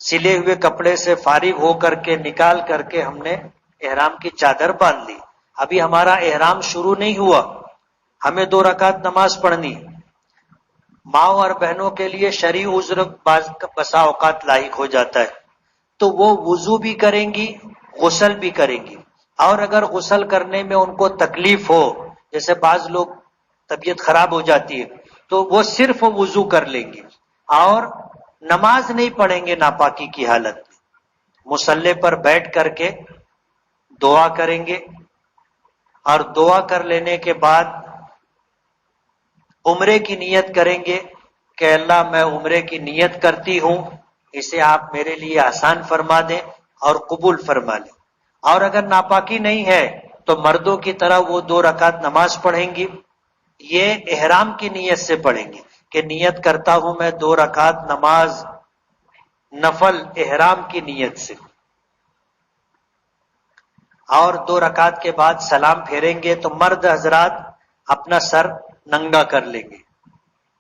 سلے ہوئے کپڑے سے فارغ ہو کر کے نکال کر کے ہم نے احرام کی چادر باندھ لی. ابھی ہمارا احرام شروع نہیں ہوا، ہمیں 2 رکعت نماز پڑھنی. ماں اور بہنوں کے لیے شرعی عذر بسا اوقات لاحق ہو جاتا ہے تو وہ وضو بھی کریں گی، غسل بھی کریں گی. اور اگر غسل کرنے میں ان کو تکلیف ہو، جیسے بعض لوگ طبیعت خراب ہو جاتی ہے، تو وہ صرف وضو کر لیں گے اور نماز نہیں پڑھیں گے. ناپاکی کی حالت میں مصلی پر بیٹھ کر کے دعا کریں گے، اور دعا کر لینے کے بعد عمرے کی نیت کریں گے کہ اللہ میں عمرے کی نیت کرتی ہوں، اسے آپ میرے لیے آسان فرما دیں اور قبول فرما لیں. اور اگر ناپاکی نہیں ہے تو مردوں کی طرح وہ 2 رکعت نماز پڑھیں گی. یہ احرام کی نیت سے پڑھیں گے کہ نیت کرتا ہوں میں 2 رکعت نماز نفل احرام کی نیت سے. اور 2 رکعت کے بعد سلام پھیریں گے تو مرد حضرات اپنا سر ننگا کر لیں گے.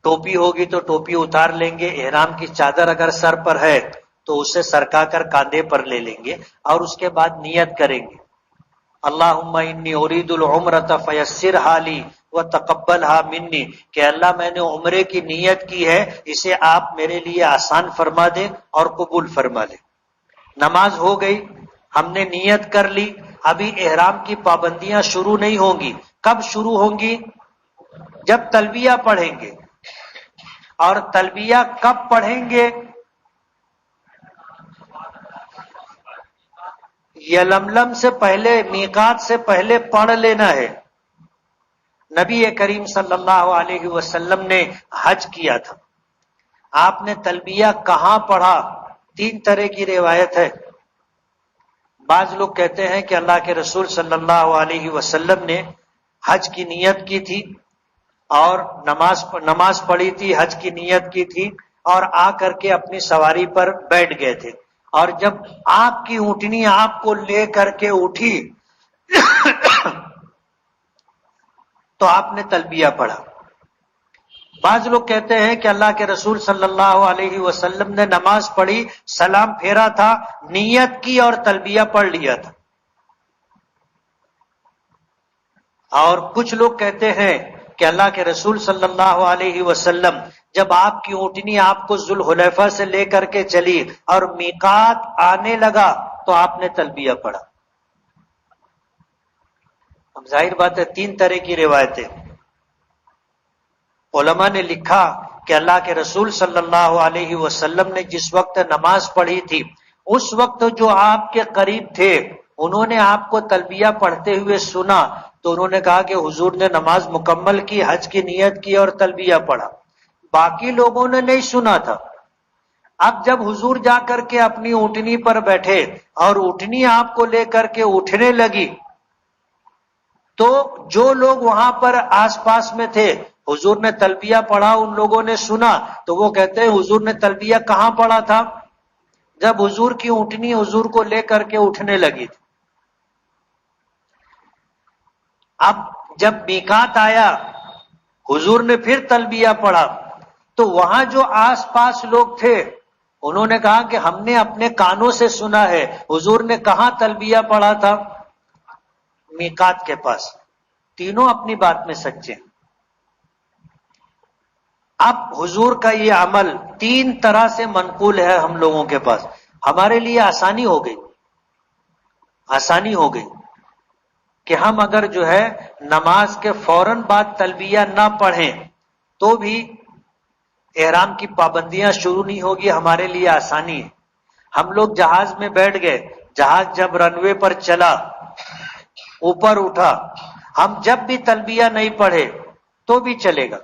ٹوپی ہوگی تو ٹوپی اتار لیں گے. احرام کی چادر اگر سر پر ہے تو اسے سرکا کر کاندھے پر لے لیں گے اور اس کے بعد نیت کریں گے اللہم انی ارید العمرۃ فیسرھا لی وتقبلھا منی، کہ اللہ میں نے عمرے کی نیت کی ہے، اسے آپ میرے لیے آسان فرما دیں اور قبول فرما لیں. نماز ہو گئی، ہم نے نیت کر لی. ابھی احرام کی پابندیاں شروع نہیں ہوں گی. کب شروع ہوں گی؟ جب تلبیہ پڑھیں گے. اور تلبیہ کب پڑھیں گے؟ یلملم سے پہلے، میقات سے پہلے پڑھ لینا ہے. نبی کریم صلی اللہ علیہ وسلم نے حج کیا تھا، آپ نے تلبیہ کہاں پڑھا؟ 3 طرح کی روایت ہے. بعض لوگ کہتے ہیں کہ اللہ کے رسول صلی اللہ علیہ وسلم نے حج کی نیت کی تھی اور نماز پڑھی تھی، حج کی نیت کی تھی اور آ کر کے اپنی سواری پر بیٹھ گئے تھے، اور جب آپ کی اونٹنی آپ کو لے کر کے اٹھی تو آپ نے تلبیہ پڑھا. بعض لوگ کہتے ہیں کہ اللہ کے رسول صلی اللہ علیہ وسلم نے نماز پڑھی، سلام پھیرا تھا، نیت کی اور تلبیہ پڑھ لیا تھا. اور کچھ لوگ کہتے ہیں کہ اللہ کے رسول صلی اللہ علیہ وسلم جب آپ کی اونٹنی آپ کو ذوالحلیفہ سے لے کر کے چلی اور میقات آنے لگا تو آپ نے تلبیہ پڑھا. اب ظاہر بات ہے 3 طرح کی روایتیں. علماء نے لکھا کہ اللہ کے رسول صلی اللہ علیہ وسلم نے جس وقت نماز پڑھی تھی اس وقت جو آپ کے قریب تھے انہوں نے آپ کو تلبیہ پڑھتے ہوئے سنا تو انہوں نے کہا کہ حضور نے نماز مکمل کی، حج کی نیت کی اور تلبیہ پڑھا. باقی لوگوں نے نہیں سنا تھا. اب جب حضور جا کر کے اپنی اونٹنی پر بیٹھے اور اونٹنی آپ کو لے کر کے اٹھنے لگی تو جو لوگ وہاں پر آس پاس میں تھے، حضور نے تلبیہ پڑھا، ان لوگوں نے سنا تو وہ کہتے ہیں حضور نے تلبیہ کہاں پڑھا تھا؟ جب حضور کی اونٹنی حضور کو لے کر کے اٹھنے لگی تھی. اب جب میقات آیا حضور نے پھر تلبیہ پڑھا تو وہاں جو آس پاس لوگ تھے انہوں نے کہا کہ ہم نے اپنے کانوں سے سنا ہے حضور نے کہاں تلبیہ پڑھا تھا؟ میقات کے پاس۔ تینوں اپنی بات میں سچے ہیں۔ اب حضور کا یہ عمل 3 طرح سے منقول ہے ہم لوگوں کے پاس، ہمارے لیے آسانی ہو گئی، آسانی ہو گئی کہ ہم اگر جو ہے نماز کے فوراً بعد تلبیہ نہ پڑھیں تو بھی احرام کی پابندیاں شروع نہیں ہوگی، ہمارے لیے آسانی ہے۔ ہم لوگ جہاز میں بیٹھ گئے، جہاز جب رن وے پر چلا، اوپر اٹھا، ہم جب بھی تلبیہ نہیں پڑھے تو بھی چلے گا،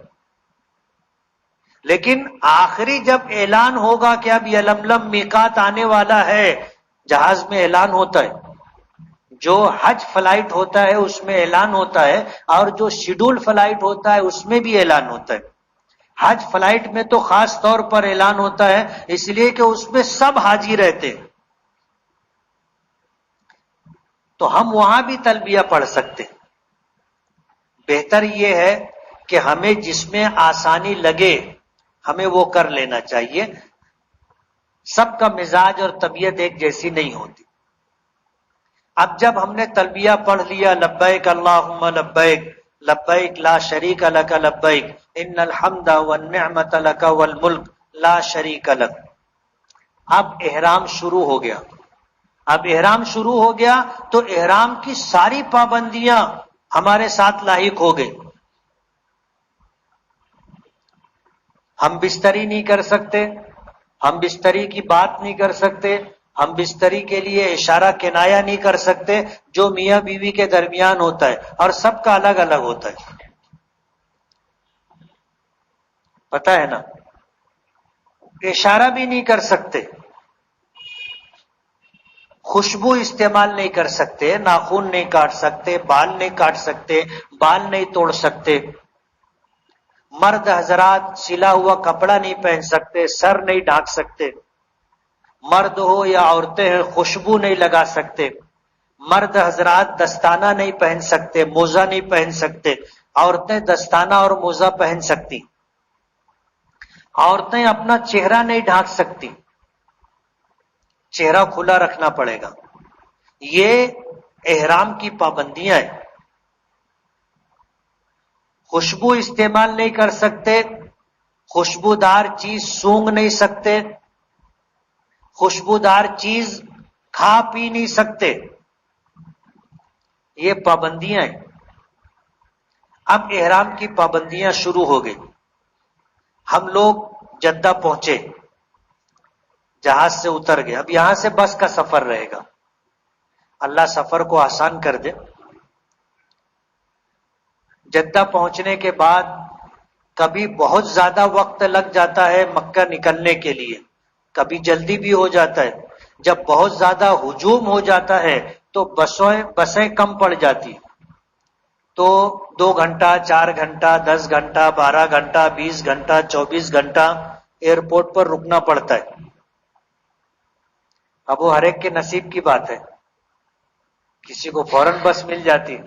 لیکن آخری جب اعلان ہوگا کہ اب یلملم میقات آنے والا ہے، جہاز میں اعلان ہوتا ہے، جو حج فلائٹ ہوتا ہے اس میں اعلان ہوتا ہے، اور جو شیڈول فلائٹ ہوتا ہے اس میں بھی اعلان ہوتا ہے۔ حج فلائٹ میں تو خاص طور پر اعلان ہوتا ہے اس لیے کہ اس میں سب حاجی رہتے ہیں، تو ہم وہاں بھی تلبیہ پڑھ سکتے ہیں۔ بہتر یہ ہے کہ ہمیں جس میں آسانی لگے ہمیں وہ کر لینا چاہیے، سب کا مزاج اور طبیعت ایک جیسی نہیں ہوتی۔ اب جب ہم نے تلبیہ پڑھ لیا، لبیک اللہم لبیک لبیک لا شریک لک لبیک ان الحمد والنعمت لک والملک لا شریک لک، اب احرام شروع ہو گیا۔ اب احرام شروع ہو گیا تو احرام کی ساری پابندیاں ہمارے ساتھ لاحق ہو گئی۔ ہم بستری نہیں کر سکتے، ہم بستری کی بات نہیں کر سکتے، ہم بستری کے لیے اشارہ کنایا نہیں کر سکتے جو میاں بیوی کے درمیان ہوتا ہے، اور سب کا الگ الگ ہوتا ہے، پتہ ہے نا؟ اشارہ بھی نہیں کر سکتے، خوشبو استعمال نہیں کر سکتے، ناخن نہیں کاٹ سکتے، بال نہیں کاٹ سکتے، بال نہیں توڑ سکتے، مرد حضرات سلا ہوا کپڑا نہیں پہن سکتے، سر نہیں ڈھانک سکتے، مرد ہو یا عورتیں ہیں خوشبو نہیں لگا سکتے، مرد حضرات دستانہ نہیں پہن سکتے، موزہ نہیں پہن سکتے، عورتیں دستانہ اور موزہ پہن سکتی، عورتیں اپنا چہرہ نہیں ڈھانک سکتی، چہرہ کھلا رکھنا پڑے گا۔ یہ احرام کی پابندیاں ہیں۔ خوشبو استعمال نہیں کر سکتے، خوشبودار چیز سونگھ نہیں سکتے، خوشبودار چیز کھا پی نہیں سکتے، یہ پابندیاں ہیں۔ اب احرام کی پابندیاں شروع ہو گئی۔ ہم لوگ جدہ پہنچے، جہاز سے اتر گئے، اب یہاں سے بس کا سفر رہے گا، اللہ سفر کو آسان کر دے۔ جدہ پہنچنے کے بعد کبھی بہت زیادہ وقت لگ جاتا ہے مکہ نکلنے کے لیے، کبھی جلدی بھی ہو جاتا ہے۔ جب بہت زیادہ ہجوم ہو جاتا ہے تو بسیں کم پڑ جاتی، تو 2 گھنٹہ 4 گھنٹہ 10 گھنٹہ 12 گھنٹہ 20 گھنٹہ 24 گھنٹہ ایئرپورٹ پر رکنا پڑتا ہے۔ اب وہ ہر ایک کے نصیب کی بات ہے، کسی کو فوراً بس مل جاتی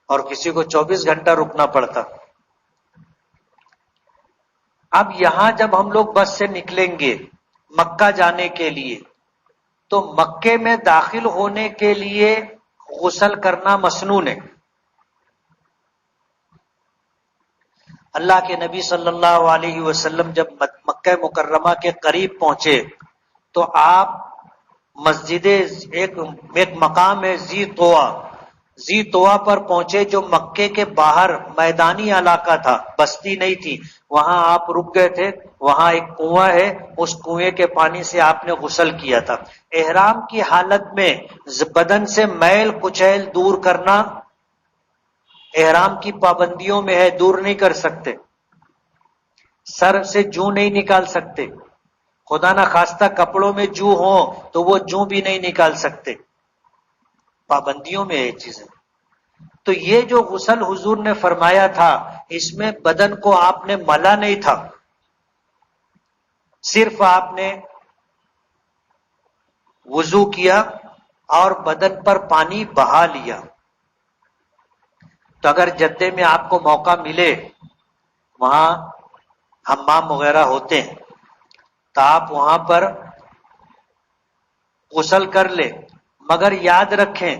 اور کسی کو 24 گھنٹہ رکنا پڑتا۔ اب یہاں جب ہم لوگ بس سے نکلیں گے مکہ جانے کے لیے تو مکے میں داخل ہونے کے لیے غسل کرنا مسنون ہے۔ اللہ کے نبی صلی اللہ علیہ وسلم جب مکہ مکرمہ کے قریب پہنچے تو آپ مسجد ایک مقام ہے زی طوا پر پہنچے، جو مکے کے باہر میدانی علاقہ تھا، بستی نہیں تھی، وہاں آپ رک گئے تھے۔ وہاں ایک کنواں ہے، اس کنویں کے پانی سے آپ نے غسل کیا تھا۔ احرام کی حالت میں بدن سے میل کچیل دور کرنا احرام کی پابندیوں میں ہے، دور نہیں کر سکتے۔ سر سے جوں نہیں نکال سکتے، خدا نہ خواستہ کپڑوں میں جو ہوں تو وہ جو بھی نہیں نکال سکتے، پابندیوں میں یہ چیزیں۔ تو یہ جو غسل حضور نے فرمایا تھا اس میں بدن کو آپ نے ملا نہیں تھا، صرف آپ نے وضو کیا اور بدن پر پانی بہا لیا۔ تو اگر جدے میں آپ کو موقع ملے، وہاں حمام وغیرہ ہوتے ہیں، تو آپ وہاں پر غسل کر لے، مگر یاد رکھیں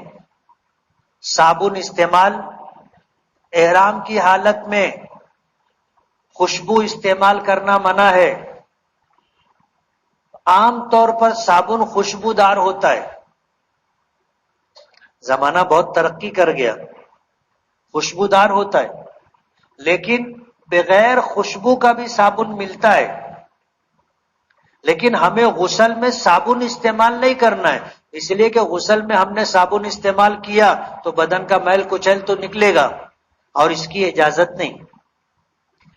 صابن استعمال احرام کی حالت میں، خوشبو استعمال کرنا منع ہے۔ عام طور پر صابن خوشبودار ہوتا ہے، زمانہ بہت ترقی کر گیا، خوشبودار ہوتا ہے، لیکن بغیر خوشبو کا بھی صابن ملتا ہے، لیکن ہمیں غسل میں صابن استعمال نہیں کرنا ہے، اس لیے کہ غسل میں ہم نے صابن استعمال کیا تو بدن کا میل کچیل تو نکلے گا، اور اس کی اجازت نہیں،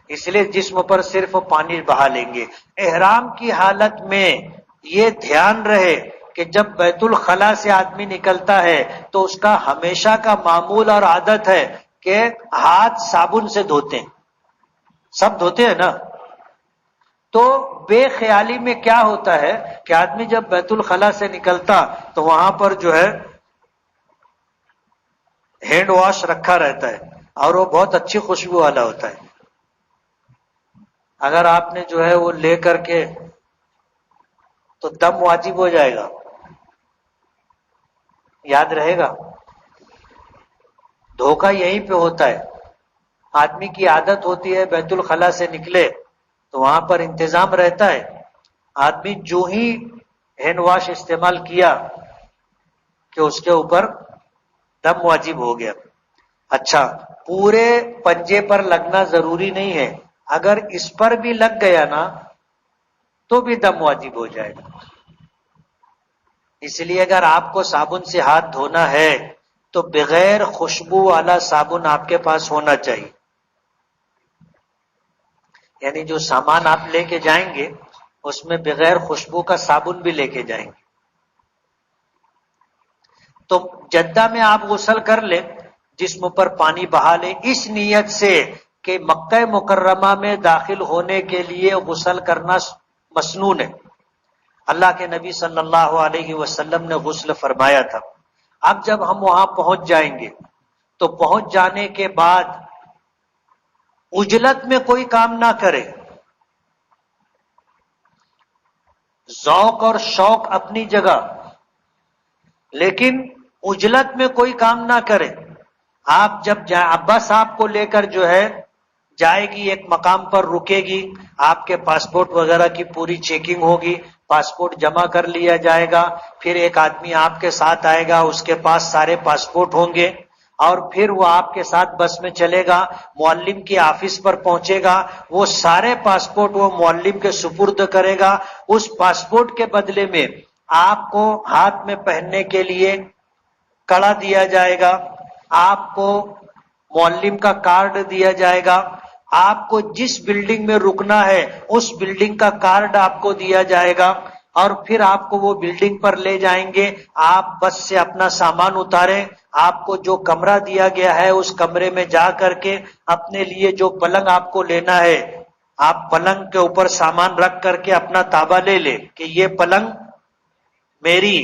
اس لیے جسم پر صرف پانی بہا لیں گے۔ احرام کی حالت میں یہ دھیان رہے کہ جب بیت الخلا سے آدمی نکلتا ہے تو اس کا ہمیشہ کا معمول اور عادت ہے کہ ہاتھ صابن سے دھوتے ہیں، سب دھوتے ہیں نا، تو بے خیالی میں کیا ہوتا ہے کہ آدمی جب بیت الخلا سے نکلتا تو وہاں پر جو ہے ہینڈ واش رکھا رہتا ہے، اور وہ بہت اچھی خوشبو والا ہوتا ہے، اگر آپ نے جو ہے وہ لے کر کے تو دم واجب ہو جائے گا، یاد رہے گا۔ دھوکہ یہیں پہ ہوتا ہے، آدمی کی عادت ہوتی ہے بیت الخلا سے نکلے تو وہاں پر انتظام رہتا ہے، آدمی جو ہی ہینڈ واش استعمال کیا کہ اس کے اوپر دم واجب ہو گیا۔ اچھا، پورے پنجے پر لگنا ضروری نہیں ہے، اگر اس پر بھی لگ گیا نا تو بھی دم واجب ہو جائے گا، اس لیے اگر آپ کو صابن سے ہاتھ دھونا ہے تو بغیر خوشبو والا صابن آپ کے پاس ہونا چاہیے، یعنی جو سامان آپ لے کے جائیں گے اس میں بغیر خوشبو کا صابن بھی لے کے جائیں گے۔ تو جدہ میں آپ غسل کر لیں، جسم پر پانی بہا لیں، اس نیت سے کہ مکہ مکرمہ میں داخل ہونے کے لیے غسل کرنا مسنون ہے، اللہ کے نبی صلی اللہ علیہ وسلم نے غسل فرمایا تھا۔ اب جب ہم وہاں پہنچ جائیں گے تو پہنچ جانے کے بعد عجلت میں کوئی کام نہ کرے، ذوق اور شوق اپنی جگہ، لیکن عجلت میں کوئی کام نہ کرے۔ آپ جب جائیں، ابا صاحب کو لے کر جو ہے جائے گی، ایک مقام پر رکے گی، آپ کے پاسپورٹ وغیرہ کی پوری چیکنگ ہوگی، پاسپورٹ جمع کر لیا جائے گا، پھر ایک آدمی آپ کے ساتھ آئے گا، اس کے پاس سارے پاسپورٹ ہوں گے، اور پھر وہ آپ کے ساتھ بس میں چلے گا، معلم کے آفس پر پہنچے گا، وہ سارے پاسپورٹ وہ معلم کے سپرد کرے گا، اس پاسپورٹ کے بدلے میں آپ کو ہاتھ میں پہننے کے لیے کڑا دیا جائے گا، آپ کو معلم کا کارڈ دیا جائے گا، آپ کو جس بلڈنگ میں رکنا ہے اس بلڈنگ کا کارڈ آپ کو دیا جائے گا، اور پھر آپ کو وہ بلڈنگ پر لے جائیں گے، آپ بس سے اپنا سامان اتاریں، آپ کو جو کمرہ دیا گیا ہے اس کمرے میں جا کر کے اپنے لیے جو پلنگ آپ کو لینا ہے، آپ پلنگ کے اوپر سامان رکھ کر کے اپنا تابا لے لے کہ یہ پلنگ میری۔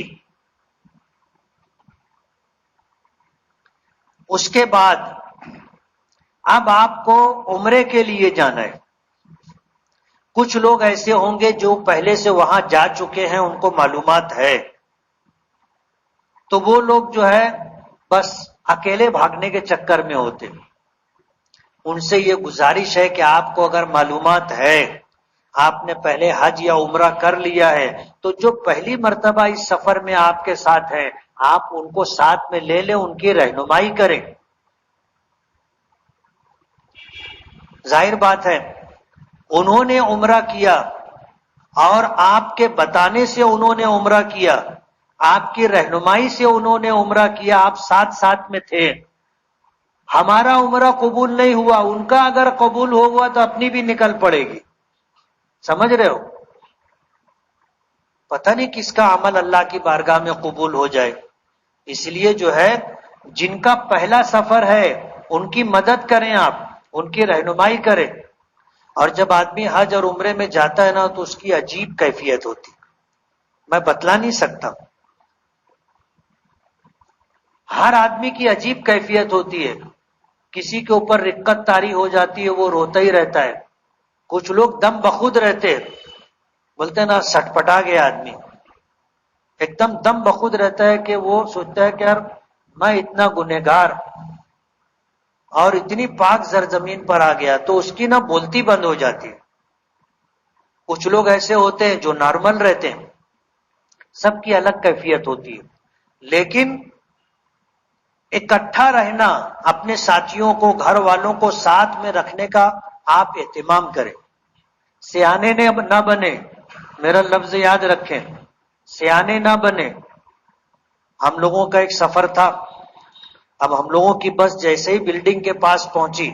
اس کے بعد اب آپ کو عمرے کے لیے جانا ہے۔ کچھ لوگ ایسے ہوں گے جو پہلے سے وہاں جا چکے ہیں، ان کو معلومات ہے، تو وہ لوگ جو ہے بس اکیلے بھاگنے کے چکر میں ہوتے، ان سے یہ گزارش ہے کہ آپ کو اگر معلومات ہے، آپ نے پہلے حج یا عمرہ کر لیا ہے، تو جو پہلی مرتبہ اس سفر میں آپ کے ساتھ ہیں، آپ ان کو ساتھ میں لے لیں، ان کی رہنمائی کریں۔ ظاہر بات ہے انہوں نے عمرہ کیا اور آپ کے بتانے سے انہوں نے عمرہ کیا، آپ کی رہنمائی سے انہوں نے عمرہ کیا، آپ ساتھ ساتھ میں تھے، ہمارا عمرہ قبول نہیں ہوا، ان کا اگر قبول ہوا تو اپنی بھی نکل پڑے گی، سمجھ رہے ہو؟ پتہ نہیں کس کا عمل اللہ کی بارگاہ میں قبول ہو جائے، اس لیے جو ہے جن کا پہلا سفر ہے ان کی مدد کریں، آپ ان کی رہنمائی کریں۔ اور جب آدمی حج اور عمرے میں جاتا ہے نا تو اس کی عجیب کیفیت ہوتی، میں بتلا نہیں سکتا، ہر آدمی کی عجیب کیفیت ہوتی ہے۔ کسی کے اوپر رقت طاری ہو جاتی ہے وہ روتا ہی رہتا ہے. کچھ لوگ دم بخود رہتے ہیں، بولتے ہیں نا سٹ پٹا گیا آدمی، ایک دم دم بخود رہتا ہے کہ وہ سوچتا ہے کہ یار میں اتنا گنہگار اور اتنی پاک زرزمین پر آ گیا، تو اس کی نا بولتی بند ہو جاتی ہے. کچھ لوگ ایسے ہوتے ہیں جو نارمل رہتے ہیں، سب کی الگ کیفیت ہوتی ہے. لیکن اکٹھا رہنا، اپنے ساتھیوں کو، گھر والوں کو ساتھ میں رکھنے کا آپ اہتمام کریں. سیانے نہ بنے، میرا لفظ یاد رکھیں، سیانے نہ بنے. ہم لوگوں کا ایک سفر تھا، اب ہم لوگوں کی بس جیسے ہی بلڈنگ کے پاس پہنچی،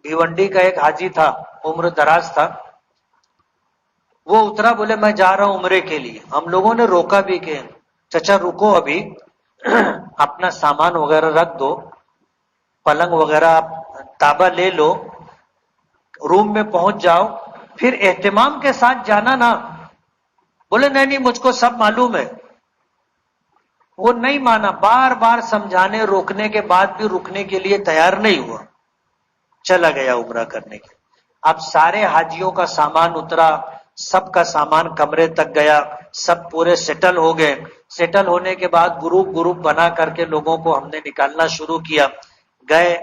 بھیونڈی کا ایک حاجی تھا، عمر دراز تھا، وہ اترا، بولے میں جا رہا ہوں عمرے کے لیے. ہم لوگوں نے روکا بھی کہ چچا رکو، ابھی اپنا سامان وغیرہ رکھ دو، پلنگ وغیرہ تابا لے لو، روم میں پہنچ جاؤ، پھر اہتمام کے ساتھ جانا نا. بولے نہیں مجھ کو سب معلوم ہے. وہ نہیں مانا، بار بار سمجھانے روکنے کے بعد بھی رکنے کے لیے تیار نہیں ہوا، چلا گیا عمرہ کرنے کے. اب سارے حاجیوں کا سامان اترا، سب کا سامان کمرے تک گیا، سب پورے سیٹل ہو گئے. سیٹل ہونے کے بعد گروپ بنا کر کے لوگوں کو ہم نے نکالنا شروع کیا. گئے،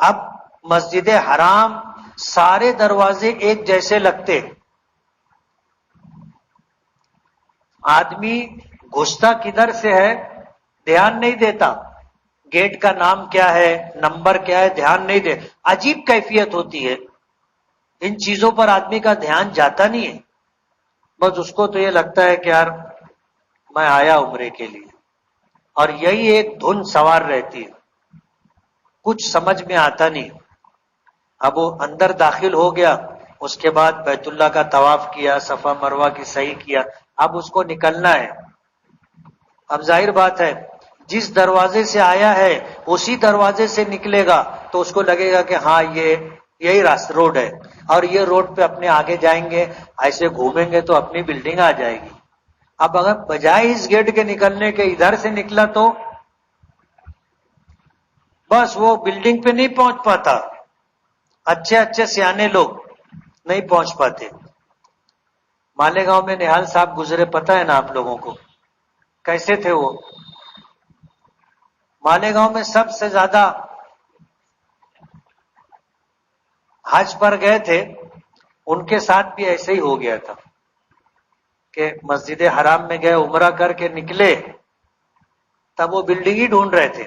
اب مسجد حرام سارے دروازے ایک جیسے لگتے، آدمی گھستا کدھر سے ہے دھیان نہیں دیتا، گیٹ کا نام کیا ہے، نمبر کیا ہے، دھیان نہیں دے. عجیب کیفیت ہوتی ہے، ان چیزوں پر آدمی کا دھیان جاتا نہیں ہے. بس اس کو تو یہ لگتا ہے کہ یار میں آیا عمرے کے لیے، اور یہی ایک دھن سوار رہتی ہے، کچھ سمجھ میں آتا نہیں. اب وہ اندر داخل ہو گیا، اس کے بعد بیت اللہ کا طواف کیا، صفا مروہ کی سعی کیا. اب اس کو نکلنا ہے. اب ظاہر بات ہے جس دروازے سے آیا ہے اسی دروازے سے نکلے گا تو اس کو لگے گا کہ ہاں یہی راستہ روڈ ہے، اور یہ روڈ پہ اپنے آگے جائیں گے، ایسے گھومیں گے تو اپنی بلڈنگ آ جائے گی. اب اگر بجائے اس گیٹ کے نکلنے کے ادھر سے نکلا تو بس وہ بلڈنگ پہ نہیں پہنچ پاتا. اچھے سیانے لوگ نہیں پہنچ پاتے. مالیگاؤں میں نہال صاحب گزرے، پتہ ہے نا آپ لوگوں کو کیسے تھے وہ. مالیگاؤں میں سب سے زیادہ حج پر گئے تھے، ان کے ساتھ بھی ایسے ہی ہو گیا تھا کہ مسجد حرام میں گئے، عمرہ کر کے نکلے، تب وہ بلڈنگ ہی ڈھونڈ رہے تھے،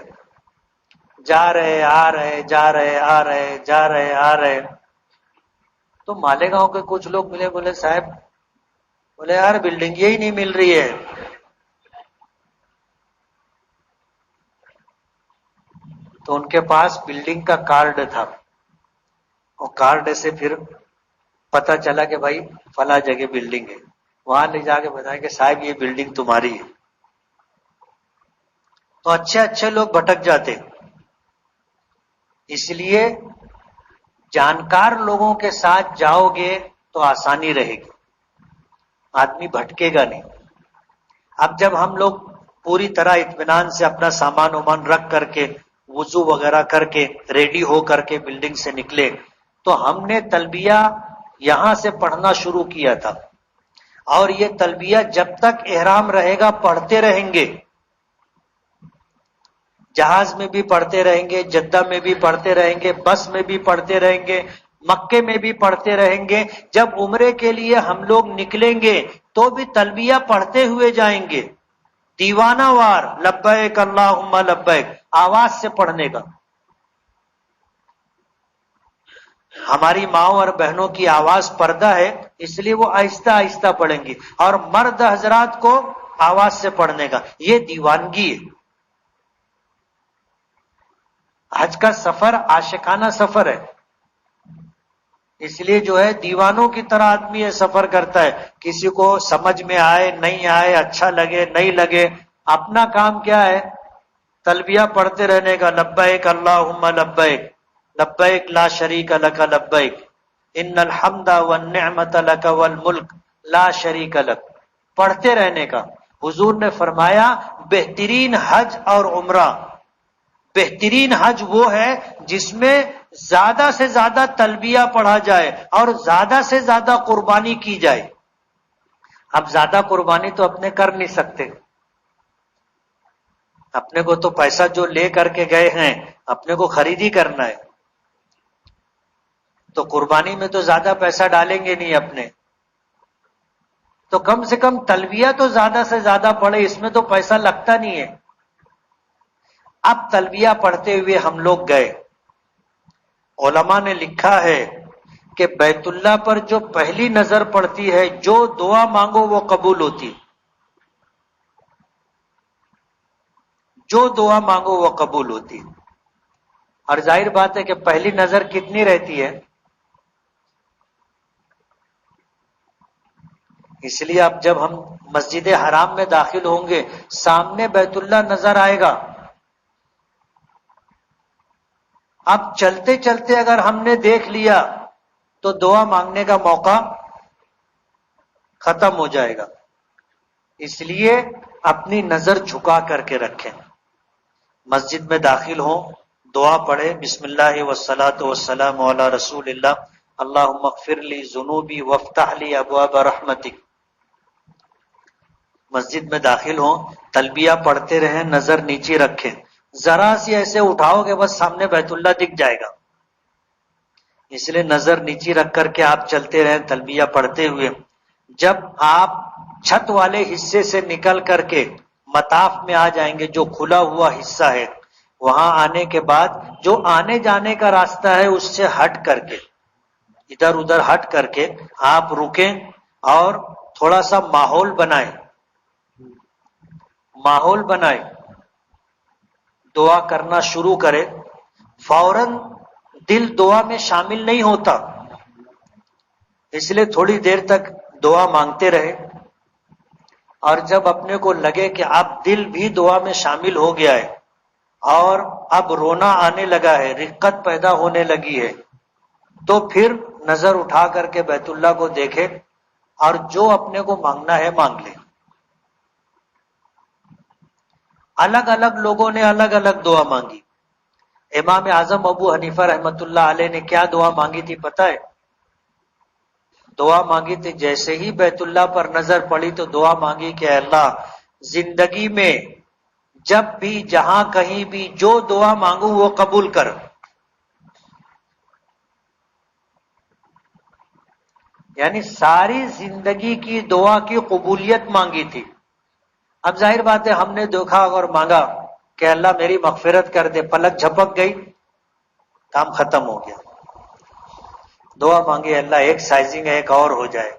جا رہے آ رہے، جا رہے آ رہے، جا رہے آ رہے. تو مالیگاؤں کے کچھ لوگ ملے، بولے صاحب، بولے یار بلڈنگ یہی نہیں مل رہی ہے. تو ان کے پاس بلڈنگ کا کارڈ تھا، اور کارڈ سے پھر پتا چلا کہ بھائی فلاں جگہ بلڈنگ ہے. وہاں لے جا کے بتایا کہ صاحب یہ بلڈنگ تمہاری ہے. تو اچھے لوگ بھٹک جاتے. اس لیے جانکار لوگوں کے ساتھ جاؤ گے تو آسانی رہے گی، آدمی بھٹکے گا نہیں. اب جب ہم لوگ پوری طرح اطمینان سے اپنا سامان وامان رکھ کر کے، وضو وغیرہ کر کے، ریڈی ہو کر کے بلڈنگ سے نکلے، تو ہم نے تلبیہ یہاں سے پڑھنا شروع کیا تھا، اور یہ تلبیہ جب تک احرام رہے گا پڑھتے رہیں گے. جہاز میں بھی پڑھتے رہیں گے، جدہ میں بھی پڑھتے رہیں گے، بس میں بھی پڑھتے رہیں گے، مکے میں بھی پڑھتے رہیں گے. جب عمرے کے لیے ہم لوگ نکلیں گے تو بھی تلبیہ پڑھتے ہوئے جائیں گے، دیوانہ وار، لبیک اللہم لبیک، آواز سے پڑھنے کا. ہماری ماؤں اور بہنوں کی آواز پردہ ہے، اس لیے وہ آہستہ آہستہ پڑھیں گی، اور مرد حضرات کو آواز سے پڑھنے کا. یہ دیوانگی ہے. حج کا سفر عاشقانہ سفر ہے، اس لیے جو ہے دیوانوں کی طرح آدمی یہ سفر کرتا ہے. کسی کو سمجھ میں آئے نہیں آئے، اچھا لگے نہیں لگے، اپنا کام کیا ہے، تلبیہ پڑھتے رہنے کا. لبیک اللہم لبیک، لبیک لا شریک لک لبیک، ان الحمد والنعمت لک والملک لا شریک لک، پڑھتے رہنے کا. حضور نے فرمایا بہترین حج اور عمرہ بہترین حج وہ ہے جس میں زیادہ سے زیادہ تلبیہ پڑھا جائے اور زیادہ سے زیادہ قربانی کی جائے. اب زیادہ قربانی تو اپنے کر نہیں سکتے، اپنے کو تو پیسہ جو لے کر کے گئے ہیں اپنے کو خریدی کرنا ہے، تو قربانی میں تو زیادہ پیسہ ڈالیں گے نہیں اپنے، تو کم سے کم تلبیہ تو زیادہ سے زیادہ پڑھے، اس میں تو پیسہ لگتا نہیں ہے. اب تلبیہ پڑھتے ہوئے ہم لوگ گئے. علماء نے لکھا ہے کہ بیت اللہ پر جو پہلی نظر پڑتی ہے، جو دعا مانگو وہ قبول ہوتی، جو دعا مانگو وہ قبول ہوتی. اور ظاہر بات ہے کہ پہلی نظر کتنی رہتی ہے، اس لیے اب جب ہم مسجد حرام میں داخل ہوں گے سامنے بیت اللہ نظر آئے گا. اب چلتے چلتے اگر ہم نے دیکھ لیا تو دعا مانگنے کا موقع ختم ہو جائے گا. اس لیے اپنی نظر جھکا کر کے رکھیں. مسجد میں داخل ہوں دعا پڑھے، بسم اللہ والصلاۃ والسلام علی رسول اللہ، اللہم اغفر لی ذنوبی وافتح لی ابواب رحمتک. مسجد میں داخل ہوں تلبیہ پڑھتے رہیں، نظر نیچے رکھیں. ذرا سی ایسے اٹھاؤ گے بس سامنے بیت اللہ دکھ جائے گا، اس لیے نظر نیچے رکھ کر کے آپ چلتے رہیں تلبیہ پڑھتے ہوئے. جب آپ چھت والے حصے سے نکل کر کے مطاف میں آ جائیں گے، جو کھلا ہوا حصہ ہے، وہاں آنے کے بعد جو آنے جانے کا راستہ ہے اس سے ہٹ کر کے، ادھر ادھر ہٹ کر کے آپ رکیں اور تھوڑا سا ماحول بنائیں، ماحول بنائیں، دعا کرنا شروع کرے. فوراً دل دعا میں شامل نہیں ہوتا، اس لیے تھوڑی دیر تک دعا مانگتے رہے، اور جب اپنے کو لگے کہ اب دل بھی دعا میں شامل ہو گیا ہے اور اب رونا آنے لگا ہے، رقت پیدا ہونے لگی ہے، تو پھر نظر اٹھا کر کے بیت اللہ کو دیکھے اور جو اپنے کو مانگنا ہے مانگ لے. الگ الگ لوگوں نے الگ الگ دعا مانگی. امام اعظم ابو حنیفہ رحمۃ اللہ علیہ نے کیا دعا مانگی تھی پتہ ہے؟ دعا مانگی تھی جیسے ہی بیت اللہ پر نظر پڑی تو دعا مانگی کہ اے اللہ زندگی میں جب بھی جہاں کہیں بھی جو دعا مانگوں وہ قبول کر. یعنی ساری زندگی کی دعا کی قبولیت مانگی تھی. اب ظاہر بات ہے ہم نے دیکھا اور مانگا کہ اللہ میری مغفرت کر دے، پلک جھپک گئی، کام ختم ہو گیا. دعا مانگے اللہ ایک سائزنگ ایک اور ہو جائے.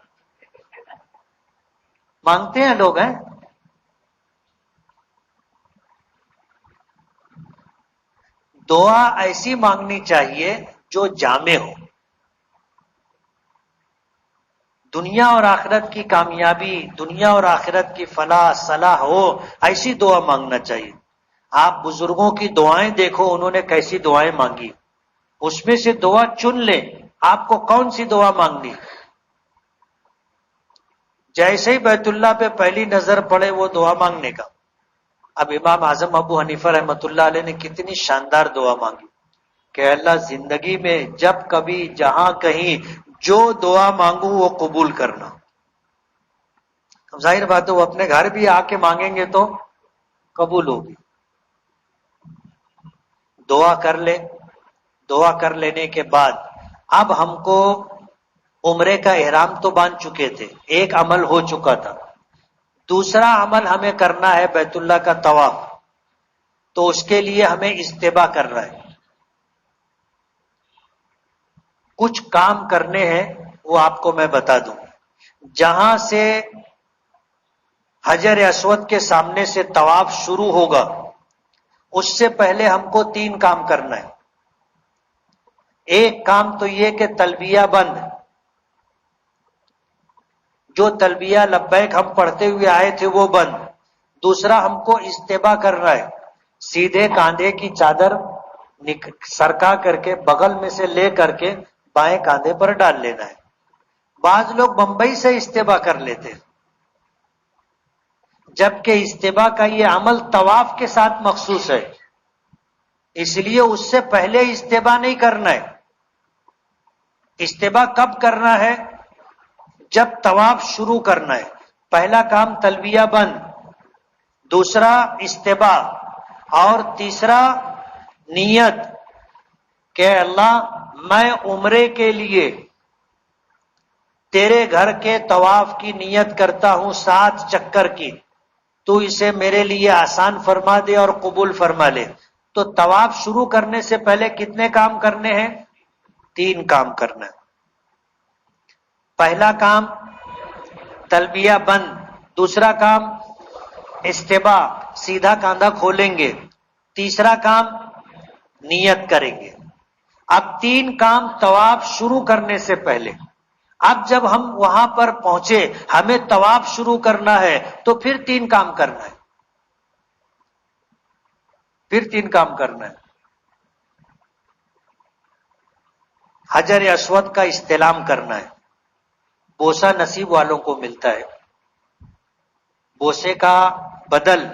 مانگتے ہیں لوگ ہیں. دعا ایسی مانگنی چاہیے جو جامع ہو، دنیا اور آخرت کی کامیابی، دنیا اور آخرت کی فلاح صلاح ہو، ایسی دعا مانگنا چاہیے. آپ بزرگوں کی دعائیں دیکھو انہوں نے کیسی دعائیں مانگی، اس میں سے دعا چن لیں آپ کو کون سی دعا مانگنی. جیسے ہی بیت اللہ پہ پہلی نظر پڑے وہ دعا مانگنے کا. اب امام اعظم ابو حنیفہ رحمۃ اللہ علیہ نے کتنی شاندار دعا مانگی کہ اللہ زندگی میں جب کبھی جہاں کہیں جو دعا مانگوں وہ قبول کرنا. اب ظاہر بات ہے وہ اپنے گھر بھی آ کے مانگیں گے تو قبول ہوگی. دعا کر لے. دعا کر لینے کے بعد اب ہم کو عمرے کا احرام تو باندھ چکے تھے، ایک عمل ہو چکا تھا. دوسرا عمل ہمیں کرنا ہے بیت اللہ کا طواف، تو اس کے لیے ہمیں اجتباء کرنا ہے. کچھ کام کرنے ہیں وہ آپ کو میں بتا دوں. جہاں سے حجر اسود کے سامنے سے طواف شروع ہوگا اس سے پہلے ہم کو 3 کام کرنا ہے. ایک کام تو یہ کہ تلبیہ بند، جو تلبیہ لبیک ہم پڑھتے ہوئے آئے تھے وہ بند. دوسرا ہم کو اجتباء کرنا ہے، سیدھے کاندھے کی چادر سرکا کر کے بغل میں سے لے کر کے بائیں کاندھے پر ڈال لینا ہے. بعض لوگ بمبئی سے اجتباء کر لیتے ہیں، جبکہ اجتباء کا یہ عمل طواف کے ساتھ مخصوص ہے. اس لیے اس سے پہلے استباء نہیں کرنا ہے. استباء کب کرنا ہے؟ جب طواف شروع کرنا ہے. پہلا کام تلبیہ بند، دوسرا استباء، اور تیسرا نیت کہ اللہ میں عمرے کے لیے تیرے گھر کے طواف کی نیت کرتا ہوں 7 چکر کی، تو اسے میرے لیے آسان فرما دے اور قبول فرما لے. تو طواف شروع کرنے سے پہلے کتنے کام کرنے ہیں؟ 3 کام کرنا ہے. پہلا کام تلبیہ بند، دوسرا کام استباء سیدھا کاندھا کھولیں گے، تیسرا کام نیت کریں گے. اب 3 کام طواف شروع کرنے سے پہلے. اب جب ہم وہاں پر پہنچے، ہمیں طواف شروع کرنا ہے، تو پھر 3 کام کرنا ہے. پھر 3 کام کرنا ہے. حجر اسود کا استلام کرنا ہے. بوسہ نصیب والوں کو ملتا ہے. بوسے کا بدل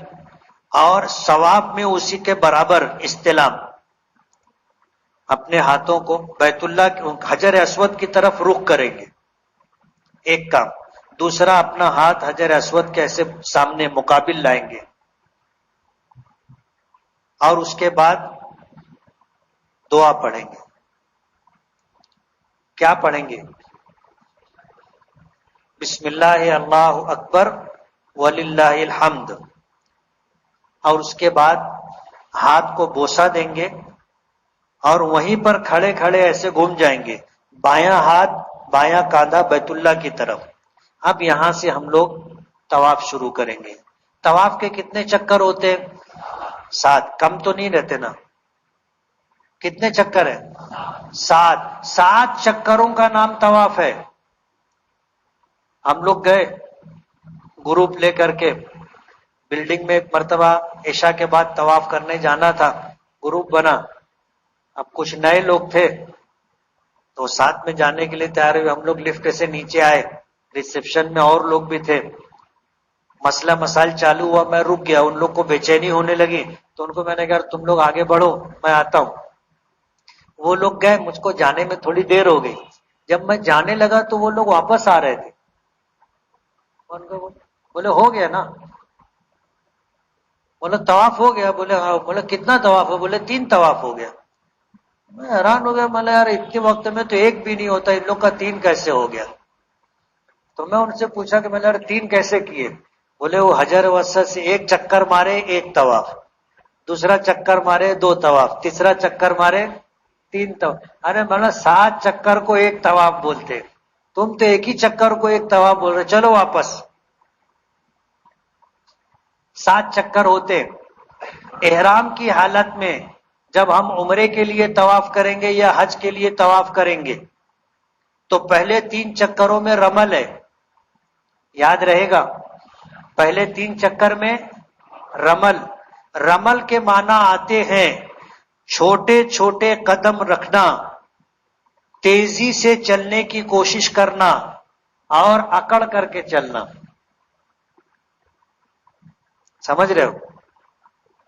اور ثواب میں اسی کے برابر استلام. اپنے ہاتھوں کو بیت اللہ حجر اسود کی طرف رخ کریں گے، ایک کام. دوسرا اپنا ہاتھ حجر اسود کے ایسے سامنے مقابل لائیں گے، اور اس کے بعد دعا پڑھیں گے. کیا پڑھیں گے؟ بسم اللہ اللہ اکبر وللہ الحمد. اور اس کے بعد ہاتھ کو بوسہ دیں گے، اور وہیں پر کھڑے کھڑے ایسے گھوم جائیں گے، بایاں ہاتھ بایاں کاندھا بیت اللہ کی طرف. اب یہاں سے ہم لوگ طواف شروع کریں گے. طواف کے کتنے چکر ہوتے؟ 7. کم تو نہیں رہتے نا؟ کتنے چکر ہیں؟ 7. 7 چکروں کا نام طواف ہے. ہم لوگ گئے گروپ لے کر کے بلڈنگ میں، ایک مرتبہ عشاء کے بعد طواف کرنے جانا تھا. گروپ بنا، اب کچھ نئے لوگ تھے تو ساتھ میں جانے کے لیے تیار ہوئے. ہم لوگ لفٹ سے نیچے آئے، ریسیپشن میں اور لوگ بھی تھے. مسئلہ مسائل چالو ہوا، میں رک گیا. ان لوگ کو بے چینی ہونے لگی، تو ان کو میں نے کہا تم لوگ آگے بڑھو، میں آتا ہوں. وہ لوگ گئے، مجھ کو جانے میں تھوڑی دیر ہو گئی. جب میں جانے لگا تو وہ لوگ واپس آ رہے تھے. ان کو بولے ہو گیا نا؟ بولے طواف ہو گیا؟ بولے ہاں. بولے کتنا طواف ہو؟ بولے 3 طواف ہو گیا. میں حیران ہو گیا، میں یار اتنے وقت میں تو 1 بھی نہیں ہوتا، ان لوگ کا 3 کیسے ہو گیا؟ تو میں ان سے پوچھا کہ میں نے 3 کیسے کیے؟ بولے وہ حجر اسود سے 1 چکر مارے 1 طواف، دوسرا چکر مارے 2 طواف، تیسرا چکر مارے 3 طواف. ارے میں نے 7 چکر کو 1 طواف بولتے، تم تو 1 ہی چکر کو 1 طواف بول رہے. چلو واپس. 7 چکر ہوتے. احرام کی حالت میں جب ہم عمرے کے لیے طواف کریں گے یا حج کے لیے طواف کریں گے تو پہلے 3 چکروں میں رمل ہے، یاد رہے گا. پہلے 3 چکر میں رمل. رمل کے معنی آتے ہیں چھوٹے چھوٹے قدم رکھنا، تیزی سے چلنے کی کوشش کرنا، اور اکڑ کر کے چلنا. سمجھ رہے ہو؟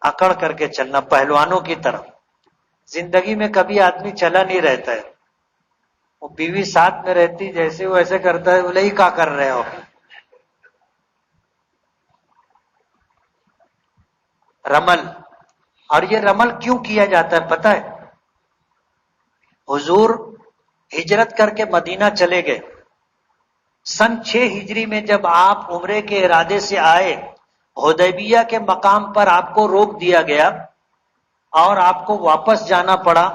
اکڑ کر کے چلنا پہلوانوں کی طرح. زندگی میں کبھی آدمی چلا نہیں رہتا ہے. وہ بیوی ساتھ میں رہتی، جیسے وہ ایسے کرتا ہے، بولے ہی کیا کر رہے ہو. رمل. اور یہ رمل کیوں کیا جاتا ہے پتہ ہے؟ حضور ہجرت کر کے مدینہ چلے گئے. سن 6 ہجری میں جب آپ عمرے کے ارادے سے آئے، حدیبیہ کے مقام پر آپ کو روک دیا گیا اور آپ کو واپس جانا پڑا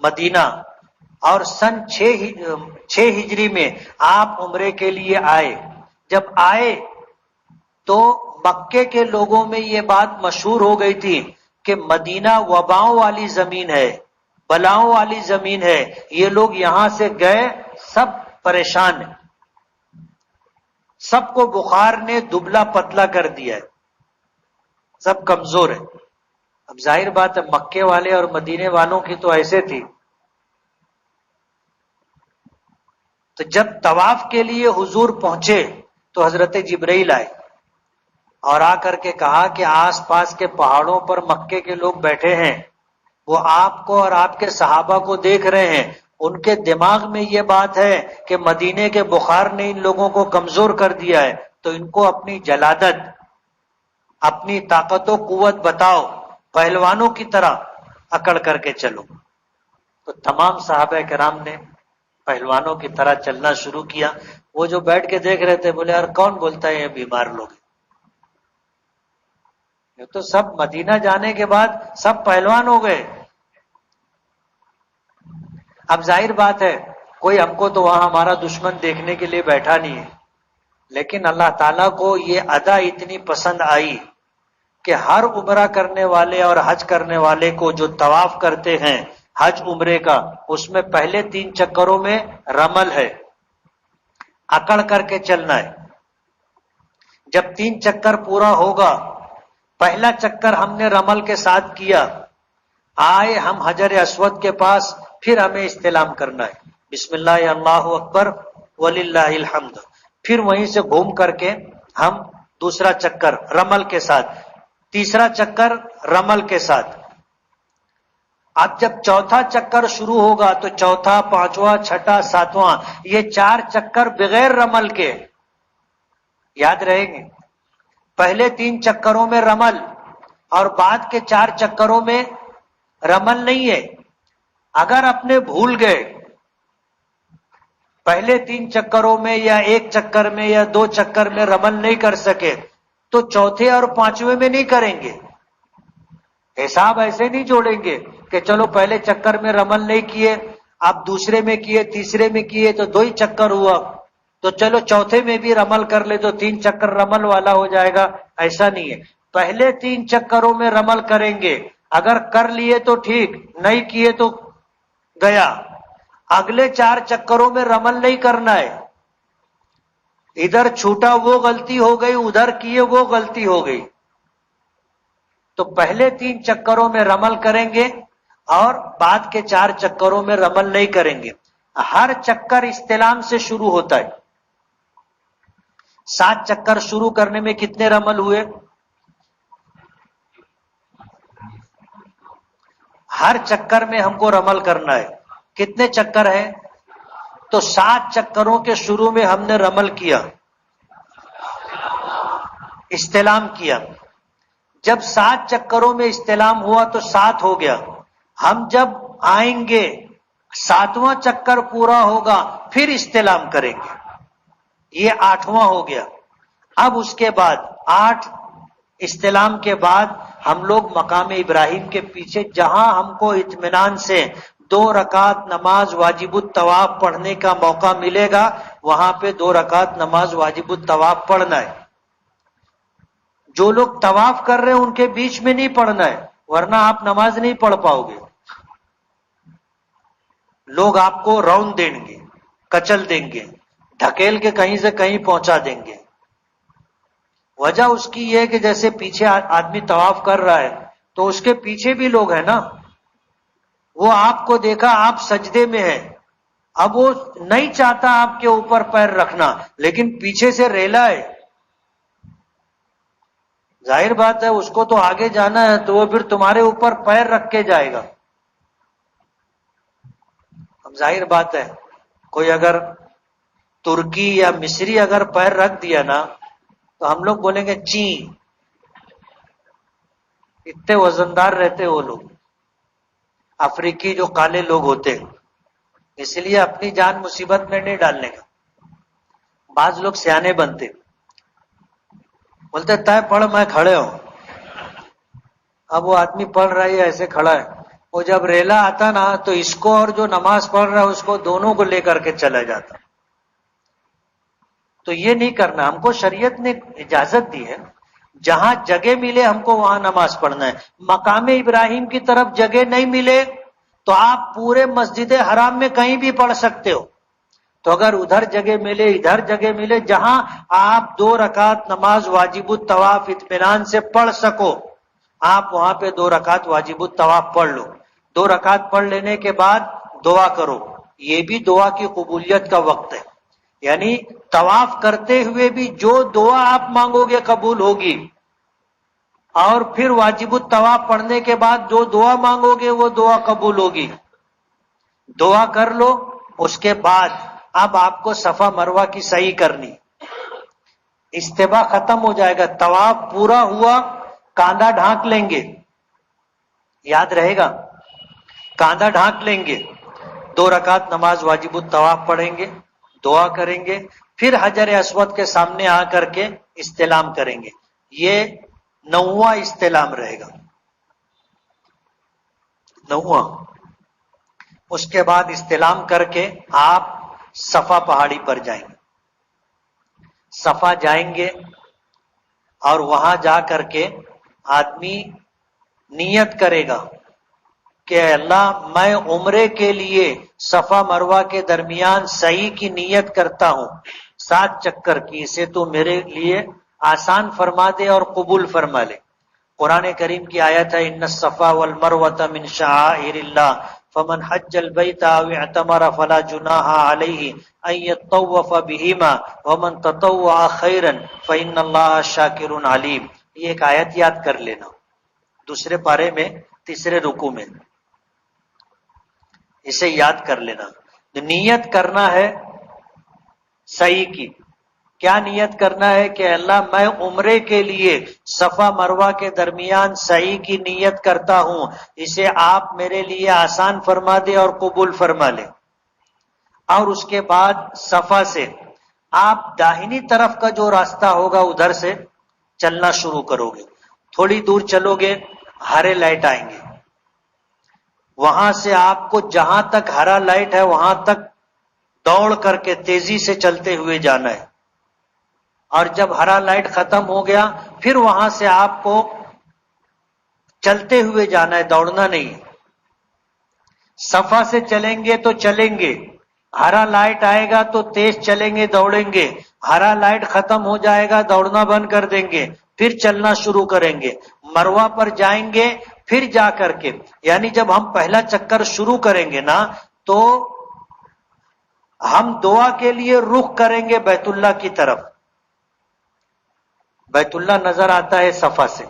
مدینہ. اور سن 6 ہجری میں آپ عمرے کے لیے آئے. جب آئے تو مکے کے لوگوں میں یہ بات مشہور ہو گئی تھی کہ مدینہ وباؤں والی زمین ہے، بلاؤں والی زمین ہے. یہ لوگ یہاں سے گئے سب پریشان ہیں، سب کو بخار نے دبلا پتلا کر دیا ہے، سب کمزور ہیں. اب ظاہر بات ہے مکے والے اور مدینے والوں کی تو ایسے تھی. تو جب طواف کے لیے حضور پہنچے تو حضرت جبرائیل آئے اور آ کر کے کہا کہ آس پاس کے پہاڑوں پر مکے کے لوگ بیٹھے ہیں، وہ آپ کو اور آپ کے صحابہ کو دیکھ رہے ہیں، ان کے دماغ میں یہ بات ہے کہ مدینے کے بخار نے ان لوگوں کو کمزور کر دیا ہے، تو ان کو اپنی جلادت، اپنی طاقت و قوت بتاؤ، پہلوانوں کی طرح اکڑ کر کے چلو۔ تو تمام صحابہ کرام نے پہلوانوں کی طرح چلنا شروع کیا۔ وہ جو بیٹھ کے دیکھ رہے تھے بولے یار کون بولتا ہے یہ بیمار لوگ، یہ تو سب مدینہ جانے کے بعد سب پہلوان ہو گئے۔ اب ظاہر بات ہے کوئی ہم کو تو وہاں ہمارا دشمن دیکھنے کے لیے بیٹھا نہیں ہے، لیکن اللہ تعالیٰ کو یہ ادا اتنی پسند آئی کہ ہر عمرہ کرنے والے اور حج کرنے والے کو جو طواف کرتے ہیں حج عمرے کا، اس میں پہلے 3 چکروں میں رمل ہے، اکڑ کر کے چلنا ہے۔ جب 3 چکر پورا ہوگا، پہلا چکر ہم نے رمل کے ساتھ کیا، آئے ہم حجر اسود کے پاس، پھر ہمیں استلام کرنا ہے، بسم اللہ اللہ اکبر وللہ الحمد، پھر وہیں سے گھوم کر کے ہم دوسرا چکر رمل کے ساتھ، تیسرا چکر رمل کے ساتھ۔ اب جب چوتھا چکر شروع ہوگا تو چوتھا، پانچواں، چھٹا، ساتواں، یہ 4 چکر بغیر رمل کے یاد رہیں گے۔ پہلے 3 چکروں میں رمل اور بعد کے 4 چکروں میں رمل نہیں ہے۔ اگر اپنے بھول گئے پہلے 3 چکروں میں یا 1 چکر میں یا 2 چکر میں رمل نہیں کر سکے تو چوتھے اور 5ویں میں نہیں کریں گے۔ حساب ایسے نہیں جوڑیں گے کہ چلو پہلے چکر میں رمل نہیں کیے، اب دوسرے میں کیے، تیسرے میں کیے تو 2 ہی چکر ہوا، تو چلو چوتھے میں بھی رمل کر لے تو 3 چکر رمل والا ہو جائے گا۔ ایسا نہیں ہے، پہلے 3 چکروں میں رمل کریں گے، اگر کر لیے تو ٹھیک، نہیں کیے تو گیا۔ اگلے 4 چکروں میں رمل نہیں کرنا ہے، ادھر چھوٹا وہ غلطی ہو گئی، ادھر کیے وہ غلطی ہو گئی، تو پہلے 3 چکروں میں رمل کریں گے اور بعد کے 4 چکروں میں رمل نہیں کریں گے۔ ہر چکر استلام سے شروع ہوتا ہے۔ 7 چکر شروع کرنے میں کتنے رمل ہوئے؟ ہر چکر میں ہم کو رمل کرنا ہے۔ کتنے چکر ہیں؟ تو 7 چکروں کے شروع میں ہم نے رمل کیا، استلام کیا۔ جب 7 چکروں میں استلام ہوا تو 7 ہو گیا۔ ہم جب آئیں گے 7واں چکر پورا ہوگا پھر استلام کریں گے، یہ 8واں ہو گیا۔ اب اس کے بعد 8 استلام کے بعد ہم لوگ مقام ابراہیم کے پیچھے جہاں ہم کو اطمینان سے 2 رکعت نماز واجب الطواف پڑھنے کا موقع ملے گا، وہاں پہ 2 رکعت نماز واجب الطواف پڑھنا ہے۔ جو لوگ طواف کر رہے ہیں ان کے بیچ میں نہیں پڑھنا ہے، ورنہ آپ نماز نہیں پڑھ پاؤ گے، لوگ آپ کو رون دیں گے، کچل دیں گے، ڈھکیل کے کہیں سے کہیں پہنچا دیں گے۔ وجہ اس کی یہ ہے کہ جیسے پیچھے آدمی طواف کر رہا ہے تو اس کے پیچھے بھی لوگ ہیں نا، وہ آپ کو دیکھا آپ سجدے میں ہیں، اب وہ نہیں چاہتا آپ کے اوپر پیر رکھنا، لیکن پیچھے سے ریلا ہے، ظاہر بات ہے اس کو تو آگے جانا ہے تو وہ پھر تمہارے اوپر پیر رکھ کے جائے گا۔ اب ظاہر بات ہے کوئی اگر ترکی یا مصری اگر پیر رکھ دیا نا تو ہم لوگ بولیں گے چین، اتنے وزندار رہتے وہ لوگ، افریقی جو کالے لوگ ہوتے، اس لیے اپنی جان مصیبت میں نہیں ڈالنے کا۔ بعض لوگ سیانے بنتے، بولتے طے پڑھ میں کھڑے ہوں، اب وہ آدمی پڑھ رہا ہے ایسے کھڑا ہے، وہ جب ریلا آتا نا تو اس کو اور جو نماز پڑھ رہا ہے اس کو دونوں کو لے کر کے چلا جاتا۔ تو یہ نہیں کرنا، ہم کو شریعت نے اجازت دی ہے جہاں جگہ ملے ہم کو وہاں نماز پڑھنا ہے۔ مقام ابراہیم کی طرف جگہ نہیں ملے تو آپ پورے مسجد حرام میں کہیں بھی پڑھ سکتے ہو، تو اگر ادھر جگہ ملے ادھر جگہ ملے جہاں آپ 2 رکعت نماز واجب الطواف اطمینان سے پڑھ سکو، آپ وہاں پہ 2 رکعت واجب الطواف پڑھ لو۔ 2 رکعت پڑھ لینے کے بعد دعا کرو، یہ بھی دعا کی قبولیت کا وقت ہے، یعنی طواف کرتے ہوئے بھی جو دعا آپ مانگو گے قبول ہوگی، اور پھر واجب الطواف پڑھنے کے بعد جو دعا مانگو گے وہ دعا قبول ہوگی. دعا کر لو، اس کے بعد اب آپ کو صفا مروہ کی سعی کرنی. استباء ختم ہو جائے گا، طواف پورا ہوا، کاندھا ڈھانک لیں گے، یاد رہے گا، کاندھا ڈھانک لیں گے، 2 رکعت نماز واجب الطواف پڑھیں گے، دعا کریں گے، پھر حجر اسود کے سامنے آ کر کے استلام کریں گے. یہ 9واں استلام رہے گا، 9واں. اس کے بعد استلام کر کے آپ صفا پہاڑی پر جائیں گے. صفا جائیں گے اور وہاں جا کر کے آدمی نیت کرے گا کہ اللہ میں عمرے کے لیے صفا مروہ کے درمیان سعی کی نیت کرتا ہوں، 7 چکر کی، اسے تو میرے لیے آسان فرما دے اور قبول فرما لے. قرآن کریم کی آیت ہے ان الصفا والمروۃ من شعائر اللہ فمن حج البیت او اعتمر فلا جناح علیہ ان یطوف بہما ومن تطوع خیرا فان اللہ شاکر علیم. یہ ایک آیت یاد کر لینا، 2 پارے میں 3 رکوع میں، اسے یاد کر لینا. نیت کرنا ہے سعی کی. کیا نیت کرنا ہے کہ اللہ میں عمرے کے لیے صفا مروہ کے درمیان سعی کی نیت کرتا ہوں، اسے آپ میرے لیے آسان فرما دے اور قبول فرما لے. اور اس کے بعد صفا سے آپ داہنی طرف کا جو راستہ ہوگا ادھر سے چلنا شروع کرو گے. تھوڑی دور چلو گے، ہرے لائٹ آئیں گے، وہاں سے آپ کو جہاں تک ہرا لائٹ ہے وہاں تک دوڑ کر کے تیزی سے چلتے ہوئے جانا ہے. اور جب ہرا لائٹ ختم ہو گیا پھر وہاں سے آپ کو چلتے ہوئے جانا ہے، دوڑنا نہیں. صفا سے چلیں گے تو چلیں گے، ہرا لائٹ آئے گا تو تیز چلیں گے، دوڑیں گے، ہرا لائٹ ختم ہو جائے گا دوڑنا بند کر دیں گے، پھر چلنا شروع کریں گے. مروہ پر جائیں گے، پھر جا کر کے یعنی جب ہم پہلا چکر شروع کریں گے نا تو ہم دعا کے لیے رخ کریں گے بیت اللہ کی طرف. بیت اللہ نظر آتا ہے صفا سے،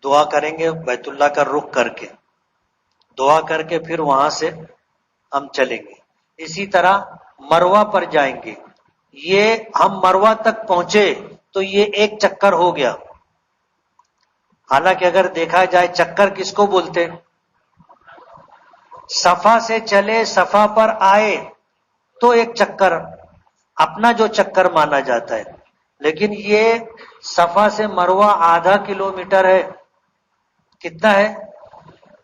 دعا کریں گے بیت اللہ کا رخ کر کے، دعا کر کے پھر وہاں سے ہم چلیں گے. اسی طرح مروہ پر جائیں گے. یہ ہم مروہ تک پہنچے تو یہ ایک چکر ہو گیا. حالانکہ اگر دیکھا جائے چکر کس کو بولتے؟ صفا سے چلے صفا پر آئے تو ایک چکر اپنا جو چکر مانا جاتا ہے، لیکن یہ صفا سے مروہ آدھا کلومیٹر ہے. کتنا ہے؟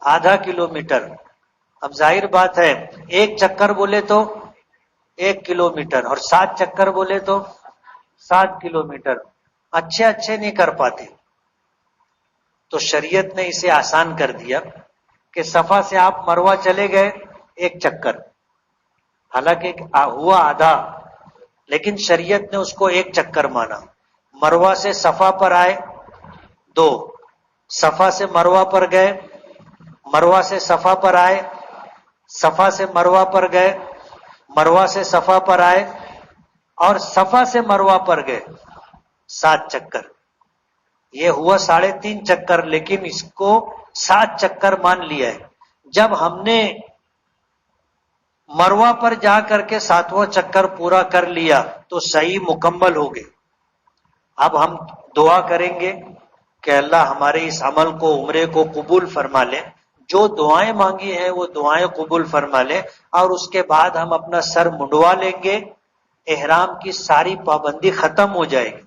آدھا کلومیٹر. اب ظاہر بات ہے ایک چکر بولے تو 1 کلومیٹر اور 7 چکر بولے تو 7 کلومیٹر. اچھے نہیں کر پاتے، تو شریعت نے اسے آسان کر دیا کہ صفا سے آپ مروہ چلے گئے 1 چکر، حالانکہ ہوا آدھا، لیکن شریعت نے اس کو 1 چکر مانا. مروہ سے صفا پر آئے 2، صفا سے مروہ پر گئے، مروہ سے صفا پر آئے، صفا سے مروہ پر گئے، مروہ سے صفا پر آئے اور صفا سے مروہ پر گئے، 7 چکر. یہ ہوا 3.5 چکر، لیکن اس کو 7 چکر مان لیا ہے. جب ہم نے مروہ پر جا کر کے 7واں چکر پورا کر لیا تو صحیح مکمل ہو گئے. اب ہم دعا کریں گے کہ اللہ ہمارے اس عمل کو، عمرے کو قبول فرما لے. جو دعائیں مانگی ہیں وہ دعائیں قبول فرما لے. اور اس کے بعد ہم اپنا سر منڈوا لیں گے، احرام کی ساری پابندی ختم ہو جائے گی.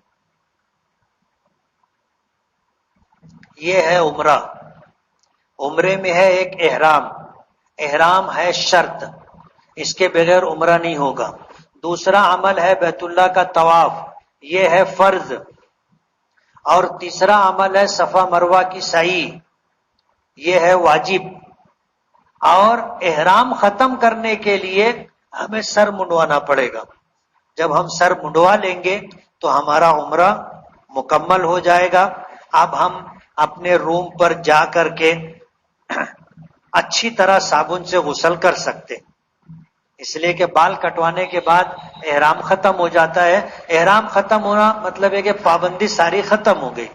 یہ ہے عمرہ. عمرے میں ہے ایک احرام، احرام ہے شرط، اس کے بغیر عمرہ نہیں ہوگا. دوسرا عمل ہے بیت اللہ کا طواف، یہ ہے فرض. اور تیسرا عمل ہے صفا مروہ کی سعی، یہ ہے واجب. اور احرام ختم کرنے کے لیے ہمیں سر منڈوانا پڑے گا. جب ہم سر منڈوا لیں گے تو ہمارا عمرہ مکمل ہو جائے گا. اب ہم اپنے روم پر جا کر کے اچھی طرح صابن سے غسل کر سکتے. اس لیے کہ بال کٹوانے کے بعد احرام ختم ہو جاتا ہے. احرام ختم ہونا مطلب ہے کہ پابندی ساری ختم ہو گئی.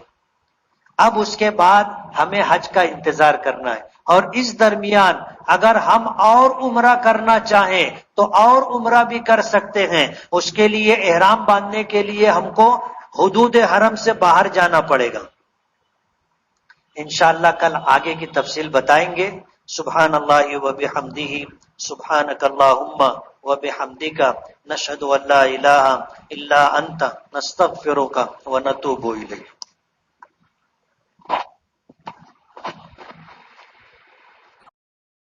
اب اس کے بعد ہمیں حج کا انتظار کرنا ہے، اور اس درمیان اگر ہم اور عمرہ کرنا چاہیں تو اور عمرہ بھی کر سکتے ہیں. اس کے لیے احرام باندھنے کے لیے ہم کو حدود حرم سے باہر جانا پڑے گا. انشاءاللہ کل آگے کی تفصیل بتائیں گے. سبحان اللہ و بحمدہ، سبحانک اللہم و بحمدک، نشہد ان لا الہ الا انت، نستغفرک و نتوب الیک.